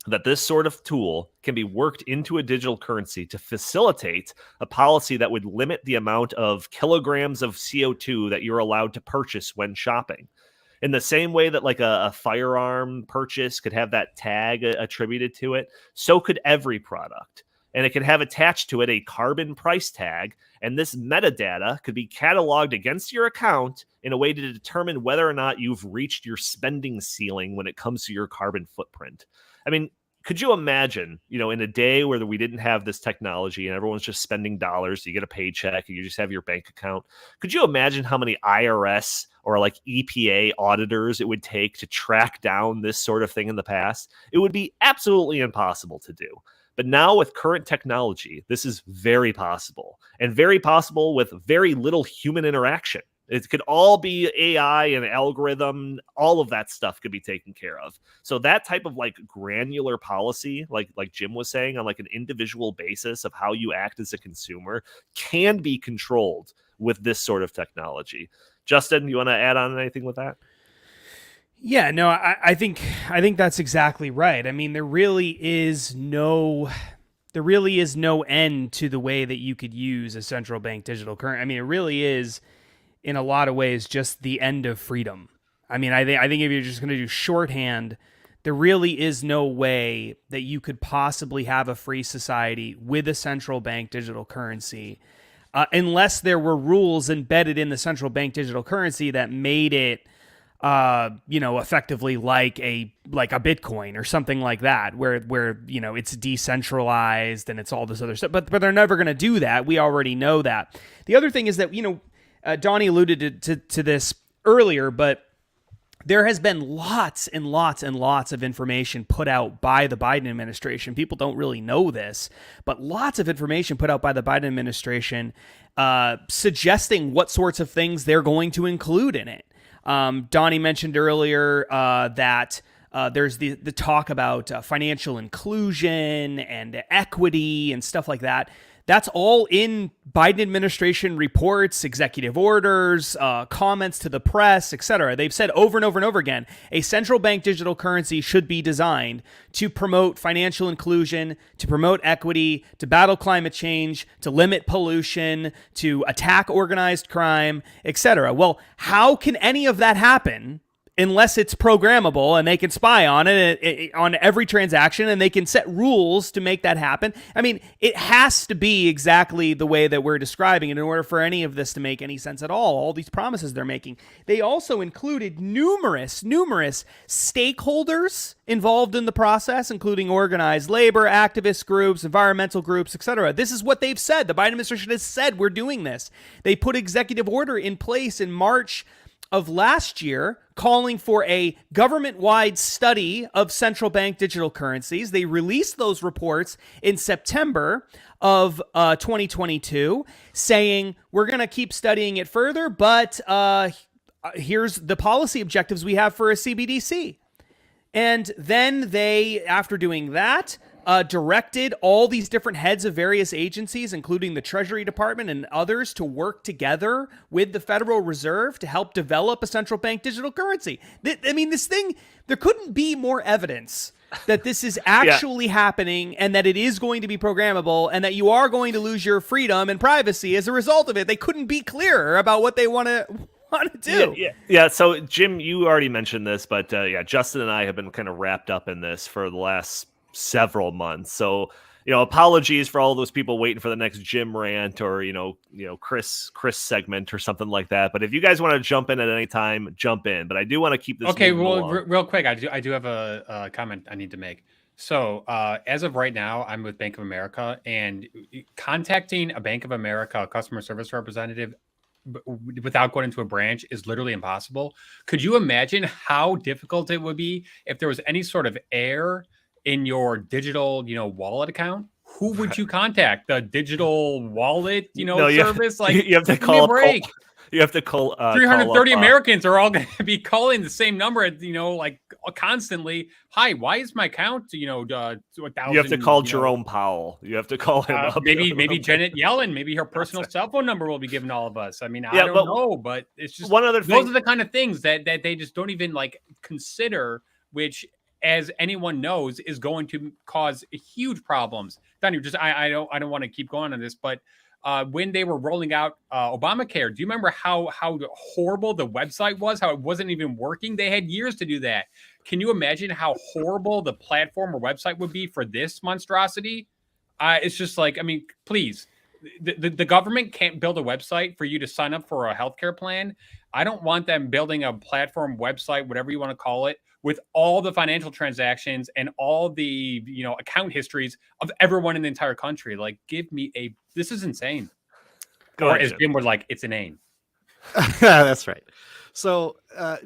that this sort of tool can be worked into a digital currency to facilitate a policy that would limit the amount of kilograms of CO2 that you're allowed to purchase when shopping. In the same way that like a firearm purchase could have that tag attributed to it, so could every product. And it could have attached to it a carbon price tag, and this metadata could be cataloged against your account in a way to determine whether or not you've reached your spending ceiling when it comes to your carbon footprint. I mean, could you imagine, in a day where we didn't have this technology and everyone's just spending dollars, you get a paycheck and you just have your bank account? Could you imagine how many IRS or like EPA auditors it would take to track down this sort of thing in the past? It would be absolutely impossible to do. But now with current technology, this is very possible, and very possible with very little human interaction. It could all be AI and algorithm. All of that stuff could be taken care of. So that type of like granular policy, like Jim was saying, on like an individual basis of how you act as a consumer, can be controlled with this sort of technology. Justin, you want to add on anything with that? Yeah, no, I think that's exactly right. I mean, there really is no end to the way that you could use a central bank digital currency. I mean, it really is, in a lot of ways, just the end of freedom. I mean, I think if you're just going to do shorthand, there really is no way that you could possibly have a free society with a central bank digital currency, unless there were rules embedded in the central bank digital currency that made it, effectively like a Bitcoin or something like that, where it's decentralized and it's all this other stuff. But they're never going to do that. We already know that. The other thing is that Donnie alluded to this earlier, but there has been lots and lots and lots of information put out by the Biden administration. People don't really know this, but lots of information put out by the Biden administration suggesting what sorts of things they're going to include in it. Donnie mentioned earlier that there's the talk about financial inclusion and equity and stuff like that. That's all in Biden administration reports, executive orders, comments to the press, etc. They've said over and over and over again, a central bank digital currency should be designed to promote financial inclusion, to promote equity, to battle climate change, to limit pollution, to attack organized crime, etc. Well, how can any of that happen unless it's programmable and they can spy on it on every transaction and they can set rules to make that happen? I mean, it has to be exactly the way that we're describing it in order for any of this to make any sense at all these promises they're making. They also included numerous stakeholders involved in the process, including organized labor, activist groups, environmental groups, etc. This is what they've said. The Biden administration has said we're doing this. They put executive order in place in March of last year, calling for a government-wide study of central bank digital currencies. They released those reports in September of 2022, saying we're going to keep studying it further, but here's the policy objectives we have for a CBDC. And then they, after doing that, directed all these different heads of various agencies, including the Treasury Department and others, to work together with the Federal Reserve to help develop a central bank digital currency. I mean, this thing, there couldn't be more evidence that this is actually happening and that it is going to be programmable and that you are going to lose your freedom and privacy as a result of it. They couldn't be clearer about what they want to do. Yeah. So, Jim, you already mentioned this, but Justin and I have been kind of wrapped up in this for the last several months. So, apologies for all those people waiting for the next Jim rant or, Chris segment or something like that. But if you guys want to jump in at any time, jump in. But I do want to keep this. Okay. Well, real quick, I do have a comment I need to make. So as of right now, I'm with Bank of America, and contacting a Bank of America customer service representative without going into a branch is literally impossible. Could you imagine how difficult it would be if there was any sort of error in your digital, wallet account? Who would you contact? The digital wallet, No, service? Like, you have to give me a call. break. You have to call. 330 Americans are all going to be calling the same number, like constantly. Hi, why is my account, 1,000? You have to call Jerome Powell. You have to call him up. Maybe Janet Yellen. Maybe her personal cell phone number will be given all of us. I mean, I don't know, but it's just one other thing. Those are the kind of things that they just don't even consider, which, as anyone knows, is going to cause huge problems. Donnie, I don't want to keep going on this, but when they were rolling out Obamacare, do you remember how horrible the website was? How it wasn't even working? They had years to do that. Can you imagine how horrible the platform or website would be for this monstrosity? It's just please. The government can't build a website for you to sign up for a healthcare plan. I don't want them building a platform, website, whatever you want to call it, with all the financial transactions and all the account histories of everyone in the entire country. Give me this is insane. Go ahead, as Jim was like, it's inane. That's right. So I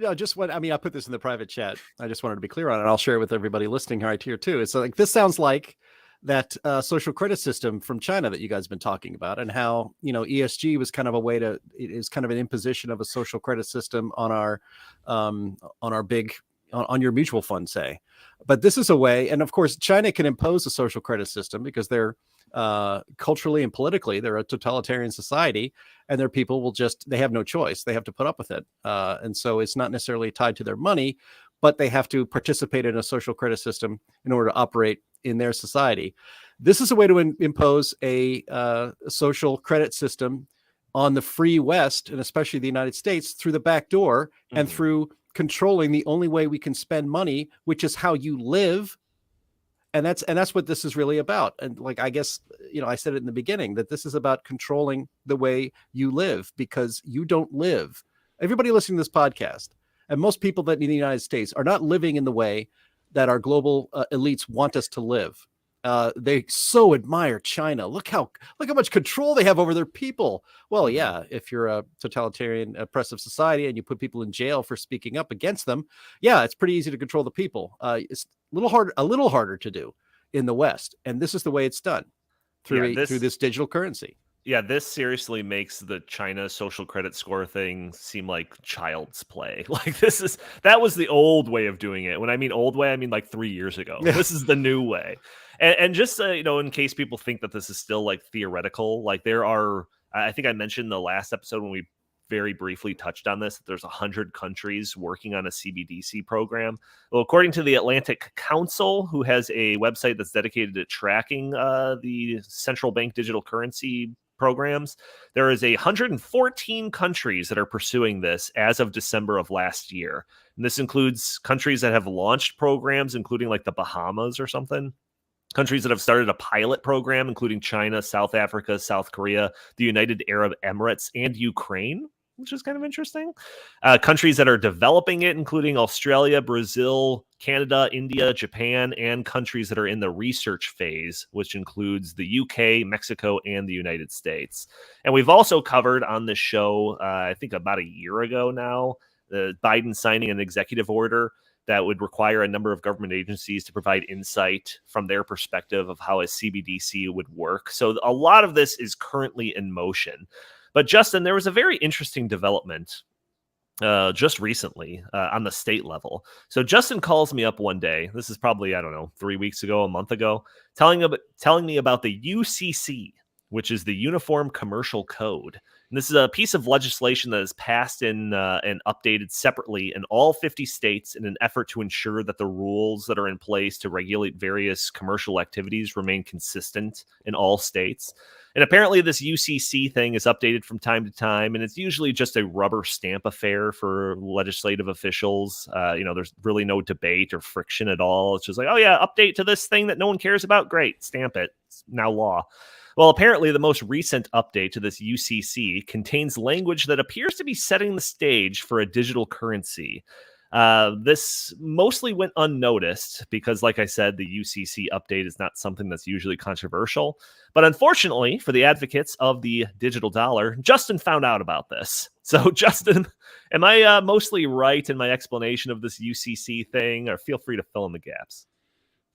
put this in the private chat. I just wanted to be clear on it. I'll share it with everybody listening right here too. It's this sounds like that social credit system from China that you guys have been talking about, and how ESG was kind of a way it is kind of an imposition of a social credit system on your mutual fund, say. But this is a way, and of course China can impose a social credit system because they're culturally and politically they're a totalitarian society, and their people they have no choice. They have to put up with it, and so it's not necessarily tied to their money, but they have to participate in a social credit system in order to operate in their society. This is a way to impose a social credit system on the free West, and especially the United States, through the back door, and through controlling the only way we can spend money, which is how you live. And that's what this is really about. And I guess, I said it in the beginning, that this is about controlling the way you live, because you don't live. Everybody listening to this podcast, and most people that in the United States, are not living in the way that our global elites want us to live. They so admire China. Look how much control they have over their people. Well, yeah, if you're a totalitarian, oppressive society and you put people in jail for speaking up against them, yeah, it's pretty easy to control the people. It's a little harder to do in the West, and this is the way it's done through this digital currency. Yeah, this seriously makes the China social credit score thing seem like child's play. That was the old way of doing it. When I mean old way, I mean 3 years ago. This is the new way. And just in case people think that this is still theoretical, there are, I think I mentioned in the last episode when we very briefly touched on this, that there's 100 countries working on a CBDC program. Well, according to the Atlantic Council, who has a website that's dedicated to tracking the central bank digital currency programs, there is 114 countries that are pursuing this as of December of last year. And this includes countries that have launched programs, including the Bahamas or something. Countries that have started a pilot program, including China, South Africa, South Korea, the United Arab Emirates, and Ukraine, which is kind of interesting. Countries that are developing it, including Australia, Brazil, Canada, India, Japan, and countries that are in the research phase, which includes the UK, Mexico, and the United States. And we've also covered on this show, I think about a year ago now, Biden signing an executive order that would require a number of government agencies to provide insight from their perspective of how a CBDC would work. So a lot of this is currently in motion. But Justin, there was a very interesting development just recently on the state level. So Justin calls me up one day. This is probably, 3 weeks ago, a month ago, telling me about the UCC, which is the Uniform Commercial Code. And this is a piece of legislation that is passed and updated separately in all 50 states in an effort to ensure that the rules that are in place to regulate various commercial activities remain consistent in all states. And apparently this UCC thing is updated from time to time, and it's usually just a rubber stamp affair for legislative officials. There's really no debate or friction at all. It's just oh yeah, update to this thing that no one cares about. Great, stamp it. It's now law. Well, apparently the most recent update to this UCC contains language that appears to be setting the stage for a digital currency. This mostly went unnoticed because, like I said, the UCC update is not something that's usually controversial. But unfortunately, for the advocates of the digital dollar, Justin found out about this. So, Justin, am I mostly right in my explanation of this UCC thing, or feel free to fill in the gaps?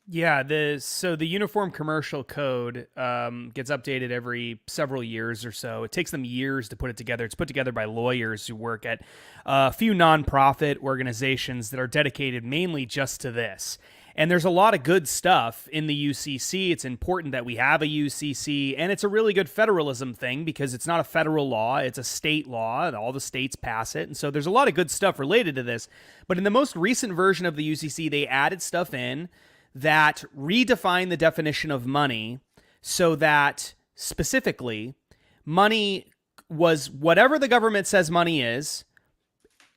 Yeah, the Uniform Commercial Code gets updated every several years or so. It takes them years to put it together. It's put together by lawyers who work at a few nonprofit organizations that are dedicated mainly just to this. And there's a lot of good stuff in the UCC. It's important that we have a UCC, and it's a really good federalism thing because it's not a federal law, it's a state law, and all the states pass it. And so there's a lot of good stuff related to this. But in the most recent version of the UCC, they added stuff in that redefine the definition of money so that specifically money was whatever the government says money is,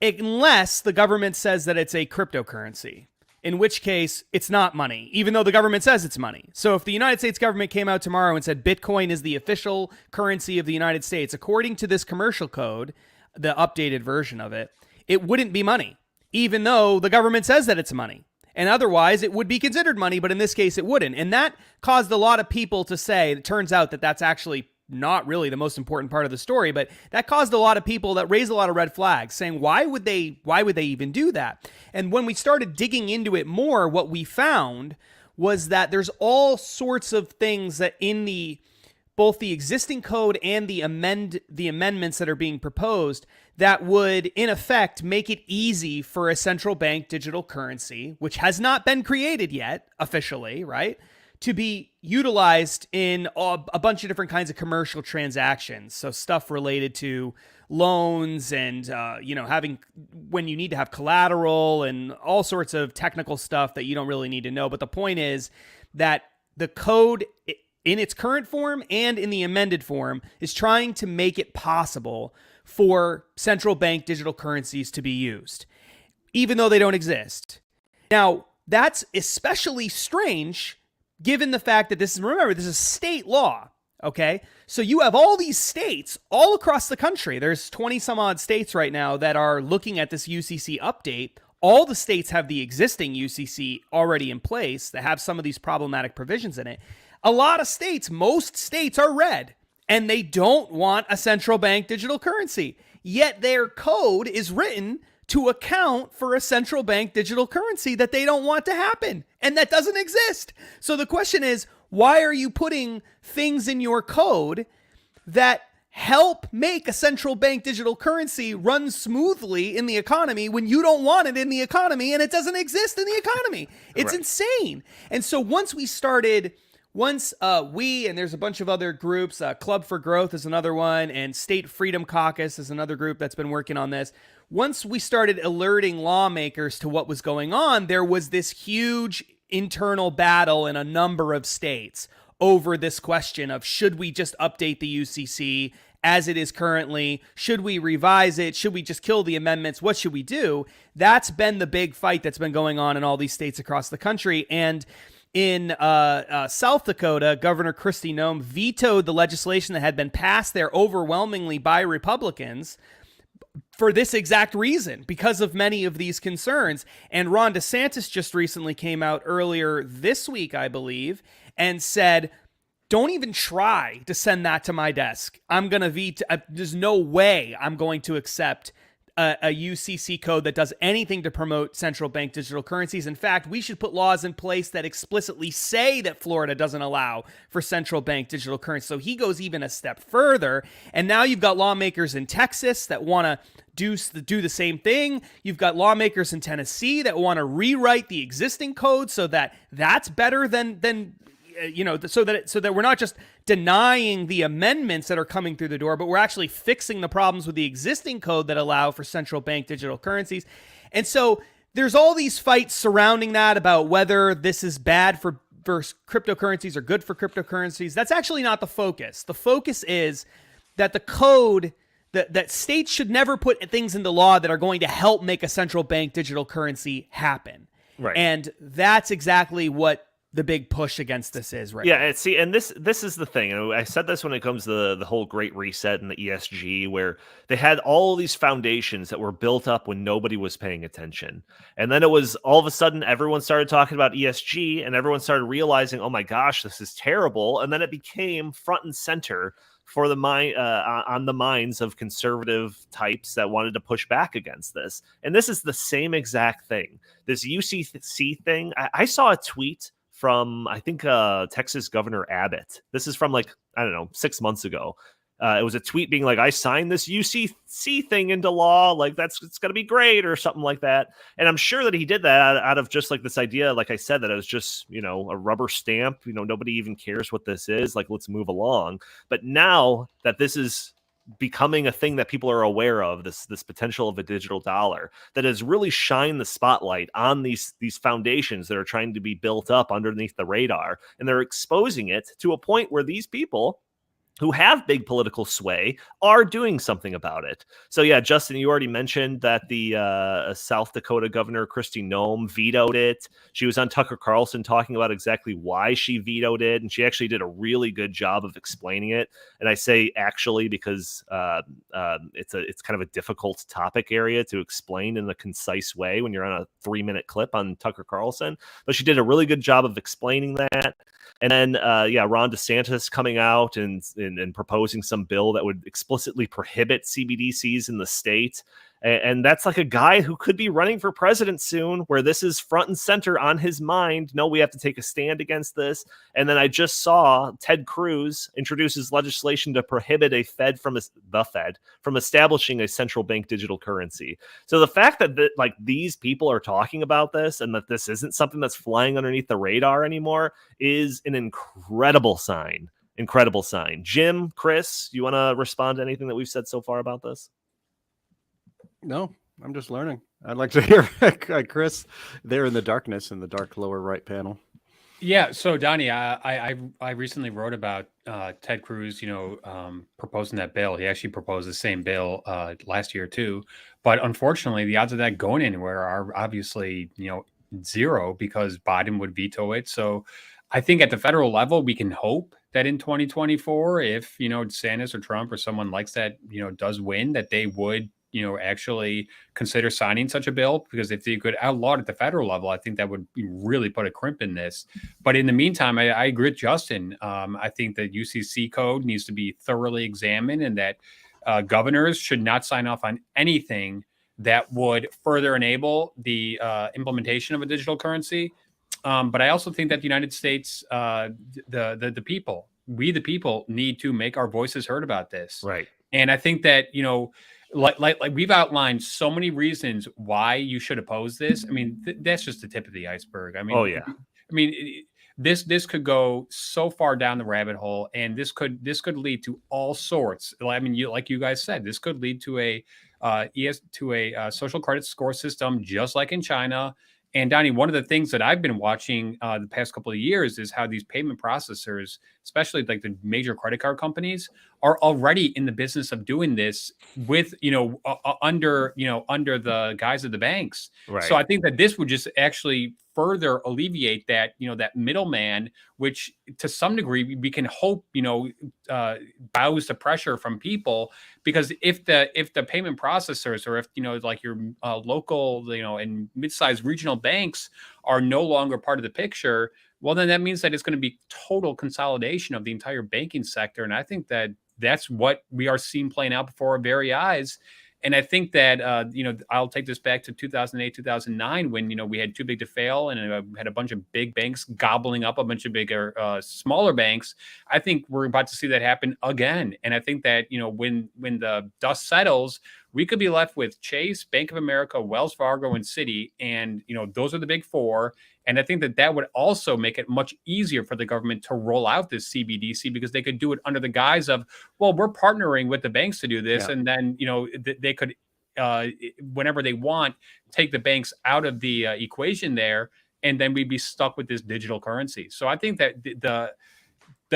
unless the government says that it's a cryptocurrency, in which case it's not money, even though the government says it's money. So if the United States government came out tomorrow and said Bitcoin is the official currency of the United States, according to this commercial code, the updated version of it, it wouldn't be money, even though the government says that it's money. And otherwise, it would be considered money, but in this case, it wouldn't. And that caused a lot of people to say, it turns out that that's actually not really the most important part of the story, but that caused a lot of people that raised a lot of red flags saying, why would they even do that? And when we started digging into it more, what we found was that there's all sorts of things that in both the existing code and the amendments that are being proposed that would, in effect, make it easy for a central bank digital currency, which has not been created yet officially, right, to be utilized in a bunch of different kinds of commercial transactions. So stuff related to loans and, having when you need to have collateral and all sorts of technical stuff that you don't really need to know. But the point is that the code in its current form and in the amended form is trying to make it possible for central bank digital currencies to be used, even though they don't exist. Now, that's especially strange given the fact that this is state law, okay? So you have all these states all across the country. There's 20 some odd states right now that are looking at this UCC update. All the states have the existing UCC already in place that have some of these problematic provisions in it. A lot of states, most states are red, and they don't want a central bank digital currency. Yet their code is written to account for a central bank digital currency that they don't want to happen, and that doesn't exist. So the question is, why are you putting things in your code that help make a central bank digital currency run smoothly in the economy when you don't want it in the economy and it doesn't exist in the economy? It's right. Insane. And so once we, and there's a bunch of other groups, Club for Growth is another one, and State Freedom Caucus is another group that's been working on this. Once we started alerting lawmakers to what was going on, there was this huge internal battle in a number of states over this question of, should we just update the UCC as it is currently? Should we revise it? Should we just kill the amendments? What should we do? That's been the big fight that's been going on in all these states across the country. And in South Dakota, Governor Kristi Noem vetoed the legislation that had been passed there overwhelmingly by Republicans for this exact reason, because of many of these concerns. And Ron DeSantis just recently came out earlier this week, I believe, and said, don't even try to send that to my desk. I'm going to veto. There's no way I'm going to accept a UCC code that does anything to promote central bank digital currencies. In fact, we should put laws in place that explicitly say that Florida doesn't allow for central bank digital currency. So he goes even a step further. And now you've got lawmakers in Texas that want to do the same thing. You've got lawmakers in Tennessee that want to rewrite the existing code so that that's better than so that we're not just denying the amendments that are coming through the door, but we're actually fixing the problems with the existing code that allow for central bank digital currencies. And so there's all these fights surrounding that about whether this is bad for cryptocurrencies or good for cryptocurrencies. That's actually not the focus. The focus is that the code, that states should never put things into law that are going to help make a central bank digital currency happen. Right. And that's exactly what the big push against this is right Yeah, now. see, and this is the thing. And I said this when it comes to the whole Great Reset and the ESG, where they had all these foundations that were built up when nobody was paying attention. And then it was all of a sudden everyone started talking about ESG and everyone started realizing, oh my gosh, this is terrible. And then it became front and center for the mind on the minds of conservative types that wanted to push back against this. And this is the same exact thing. This UCC thing. I saw a tweet from, I think, Texas Governor Abbott. This is from, like, I don't know, 6 months ago. It was a tweet being like, I signed this UCC thing into law. Like, it's going to be great or something like that. And I'm sure that he did that out of just like this idea, like I said, that it was just, you know, a rubber stamp. You know, nobody even cares what this is. Like, let's move along. But now that this is becoming a thing that people are aware of, this potential of a digital dollar that has really shined the spotlight on these foundations that are trying to be built up underneath the radar, and they're exposing it to a point where these people who have big political sway are doing something about it. So yeah, Justin, you already mentioned that the South Dakota governor, Kristi Noem, vetoed it. She was on Tucker Carlson talking about exactly why she vetoed it, and she actually did a really good job of explaining it. And I say actually because it's kind of a difficult topic area to explain in a concise way when you're on a 3-minute clip on Tucker Carlson. But she did a really good job of explaining that. And then, Ron DeSantis coming out and proposing some bill that would explicitly prohibit CBDCs in the state. And that's like a guy who could be running for president soon, where this is front and center on his mind. No, we have to take a stand against this. And then I just saw Ted Cruz introduce his legislation to prohibit the Fed from establishing a central bank digital currency. So the fact that like these people are talking about this and that this isn't something that's flying underneath the radar anymore is an incredible sign. Incredible sign. Jim, Chris, you want to respond to anything that we've said so far about this? No, I'm just learning. I'd like to hear Chris there in the darkness in the dark lower right panel. Yeah, so Donnie, I recently wrote about Ted Cruz, proposing that bill. He actually proposed the same bill last year too, but unfortunately, the odds of that going anywhere are obviously zero because Biden would veto it. So I think at the federal level, we can hope that in 2024, if DeSantis or Trump or someone likes that does win, that they would actually consider signing such a bill, because if they could outlaw it at the federal level, I think that would really put a crimp in this. But in the meantime, I agree with Justin. I think that UCC code needs to be thoroughly examined, and that governors should not sign off on anything that would further enable the implementation of a digital currency. But I also think that the United States, the people, we the people, need to make our voices heard about this. Right. And I think that like we've outlined so many reasons why you should oppose this. I mean, that's just the tip of the iceberg. I mean, this could go so far down the rabbit hole, and this could lead to all sorts. I mean, like you guys said, this could lead to a social credit score system, just like in China. And Donnie, one of the things that I've been watching the past couple of years is how these payment processors, especially like the major credit card companies, are already in the business of doing this with, under the guise of the banks. Right. So I think that this would just actually further alleviate that, that middleman, which to some degree we can hope, bows the pressure from people. Because if the payment processors, or if, like your local, and mid-sized regional banks are no longer part of the picture, well, then that means that it's going to be total consolidation of the entire banking sector. And I think that that's what we are seeing playing out before our very eyes. And I think that, I'll take this back to 2008, 2009, when, we had too big to fail, and had a bunch of big banks gobbling up a bunch of bigger, smaller banks. I think we're about to see that happen again. And I think that, when the dust settles, we could be left with Chase, Bank of America, Wells Fargo, and Citi. And, those are the big four. And I think that would also make it much easier for the government to roll out this CBDC, because they could do it under the guise of, well, we're partnering with the banks to do this. Yeah. And then, they could, whenever they want, take the banks out of the equation there. And then we'd be stuck with this digital currency. So I think that the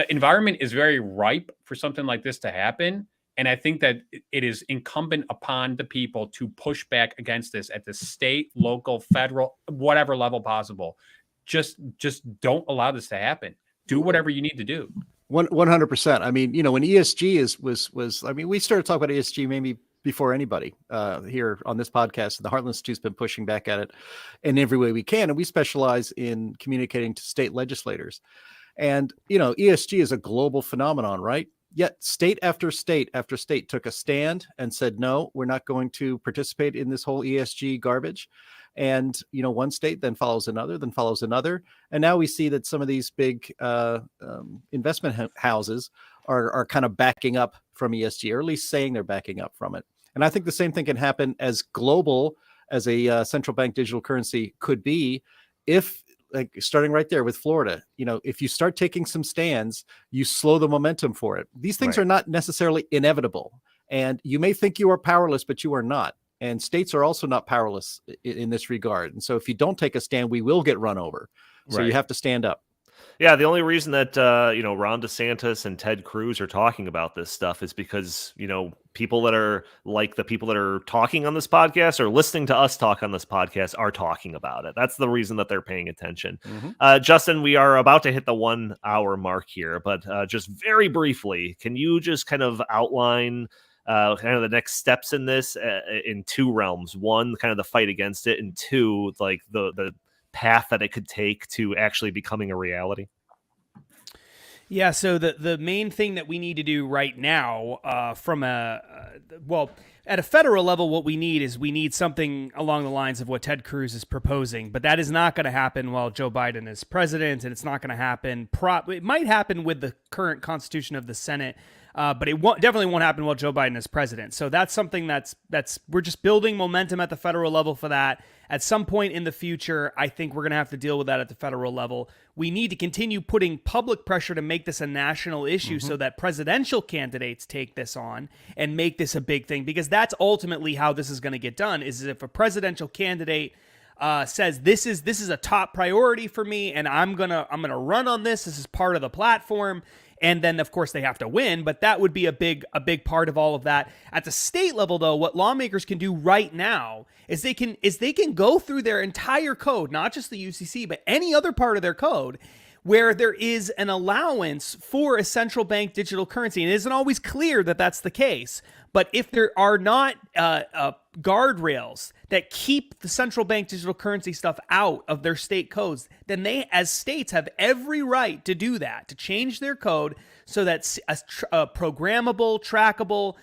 environment is very ripe for something like this to happen. And I think that it is incumbent upon the people to push back against this at the state, local, federal, whatever level possible. just don't allow this to happen. Do whatever you need to do. 100%. I mean, when ESG was I mean, we started talking about ESG maybe before anybody here on this podcast. The Heartland Institute's been pushing back at it in every way we can, and we specialize in communicating to state legislators. And ESG is a global phenomenon, right? Yet state after state after state took a stand and said, no, we're not going to participate in this whole ESG garbage. And, one state then follows another, then follows another. And now we see that some of these big investment houses are kind of backing up from ESG, or at least saying they're backing up from it. And I think the same thing can happen as global as a central bank digital currency could be, if, like, starting right there with Florida, if you start taking some stands, you slow the momentum for it. These things are not necessarily inevitable. And you may think you are powerless, but you are not. And states are also not powerless in this regard. And so if you don't take a stand, we will get run over. So you have to stand up. Yeah, the only reason that Ron DeSantis and Ted Cruz are talking about this stuff is because people that are like the people that are talking on this podcast or listening to us talk on this podcast are talking about it. That's the reason that they're paying attention. Mm-hmm. Justin, we are about to hit the 1 hour mark here, but just very briefly, can you just kind of outline kind of the next steps in this in two realms? One, kind of the fight against it, and two, like the path that it could take to actually becoming a reality? Yeah, so the main thing that we need to do right now at a federal level, what we need something along the lines of what Ted Cruz is proposing, but that is not going to happen while Joe Biden is president, and it's not going to happen. It might happen with the current constitution of the Senate, but it definitely won't happen while Joe Biden is president. So that's something that's we're just building momentum at the federal level for that. At some point in the future, I think we're going to have to deal with that at the federal level. We need to continue putting public pressure to make this a national issue so that presidential candidates take this on and make this a big thing, because that's ultimately how this is going to get done, is if a presidential candidate says this is a top priority for me and I'm gonna run on this. This is part of the platform. And then, of course, they have to win, but that would be a big part of all of that. At the state level, though, what lawmakers can do right now is they can go through their entire code, not just the UCC, but any other part of their code, where there is an allowance for a central bank digital currency. And it isn't always clear that that's the case. But if there are not guardrails that keep the central bank digital currency stuff out of their state codes, then they, as states, have every right to do that, to change their code so that a programmable, trackable,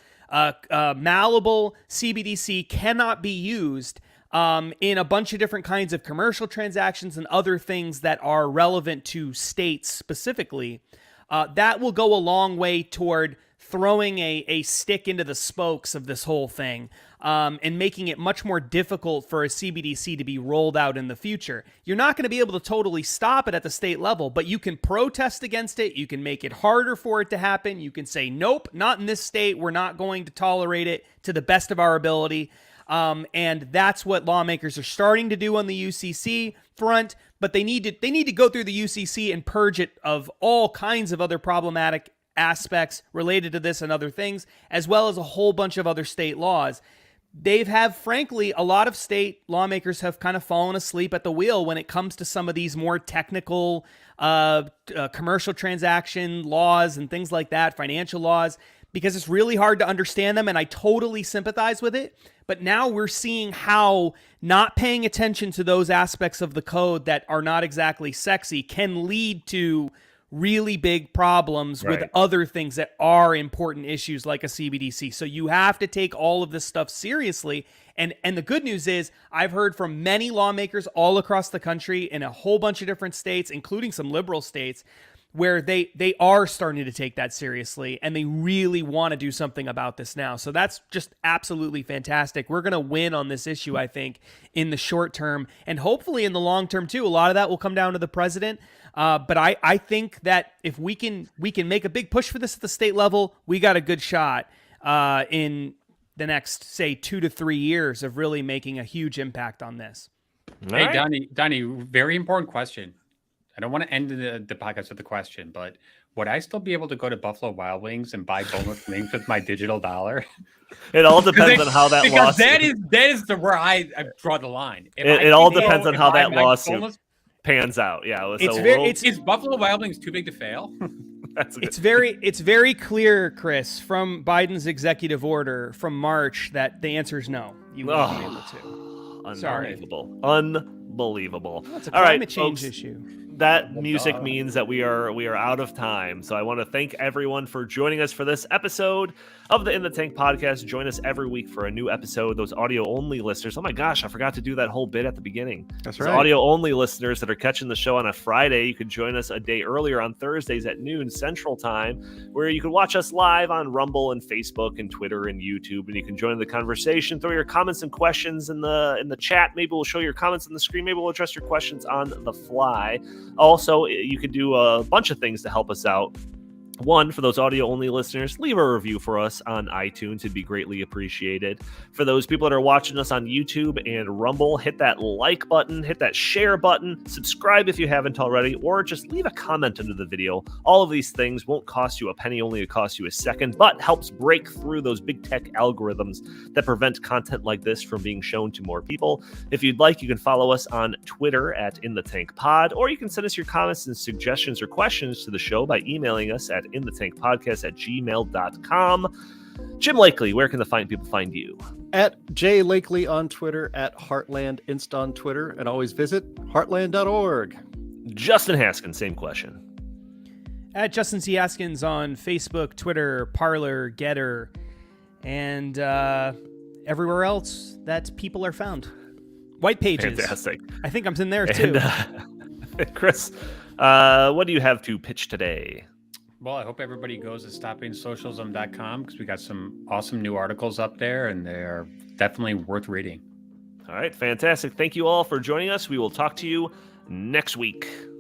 malleable CBDC cannot be used in a bunch of different kinds of commercial transactions and other things that are relevant to states specifically. That will go a long way toward throwing a stick into the spokes of this whole thing, and making it much more difficult for a CBDC to be rolled out in the future. You're not going to be able to totally stop it at the state level, but you can protest against it. You can make it harder for it to happen. You can say, nope, not in this state. We're not going to tolerate it to the best of our ability. And that's what lawmakers are starting to do on the UCC front, but they need to go through the UCC and purge it of all kinds of other problematic aspects related to this and other things, as well as a whole bunch of other state laws. Frankly, a lot of state lawmakers have kind of fallen asleep at the wheel when it comes to some of these more technical commercial transaction laws and things like that, financial laws, because it's really hard to understand them, and I totally sympathize with it. But now we're seeing how not paying attention to those aspects of the code that are not exactly sexy can lead to really big problems with other things that are important issues like a CBDC. So you have to take all of this stuff seriously. And the good news is I've heard from many lawmakers all across the country in a whole bunch of different states, including some liberal states, where they are starting to take that seriously and they really want to do something about this now. So that's just absolutely fantastic. We're going to win on this issue, I think, in the short term, and hopefully in the long term too. A lot of that will come down to the president. But I think that if we can make a big push for this at the state level, we got a good shot in the next, say, 2 to 3 years of really making a huge impact on this. Hey, Donnie, very important question. I don't want to end the podcast with a question, but would I still be able to go to Buffalo Wild Wings and buy boneless wings with my digital dollar? It all depends on how that because lawsuit... that is where I draw the line. It all depends on how that lawsuit pans out. Yeah, Is Buffalo Wild Wings too big to fail? It's very clear, Chris, from Biden's executive order from March that the answer is no. You won't be able to. Unbelievable. Well, it's a All right, climate change folks. issue. That music means that we are out of time. So I want to thank everyone for joining us for this episode of the In the Tank podcast. Join us every week for a new episode. Those audio only listeners. Oh my gosh, I forgot to do that whole bit at the beginning. That's Those right. audio only listeners that are catching the show on a Friday, you can join us a day earlier on Thursdays at noon Central Time, where you can watch us live on Rumble and Facebook and Twitter and YouTube, and you can join the conversation. Throw your comments and questions in the chat. Maybe we'll show your comments on the screen. Maybe we'll address your questions on the fly. Also, you could do a bunch of things to help us out. One, for those audio-only listeners, leave a review for us on iTunes. It'd be greatly appreciated. For those people that are watching us on YouTube and Rumble, hit that like button, hit that share button, subscribe if you haven't already, or just leave a comment under the video. All of these things won't cost you a penny, only it costs you a second, but helps break through those big tech algorithms that prevent content like this from being shown to more people. If you'd like, you can follow us on Twitter at InTheTankPod, or you can send us your comments and suggestions or questions to the show by emailing us at inthetankpodcast@gmail.com. Jim Lakely, where can the fine people find you? At J Lakely on Twitter, at Heartland Inst on Twitter, and always visit heartland.org. Justin Haskins, same question. At Justin C. Haskins on Facebook, Twitter, Parler, Getter, and everywhere else that people are found. White Pages. Fantastic. I think I'm in there too. And, Chris, what do you have to pitch today? Well, I hope everybody goes to stopbeangsocialism.com because we got some awesome new articles up there, and they're definitely worth reading. All right, fantastic. Thank you all for joining us. We will talk to you next week.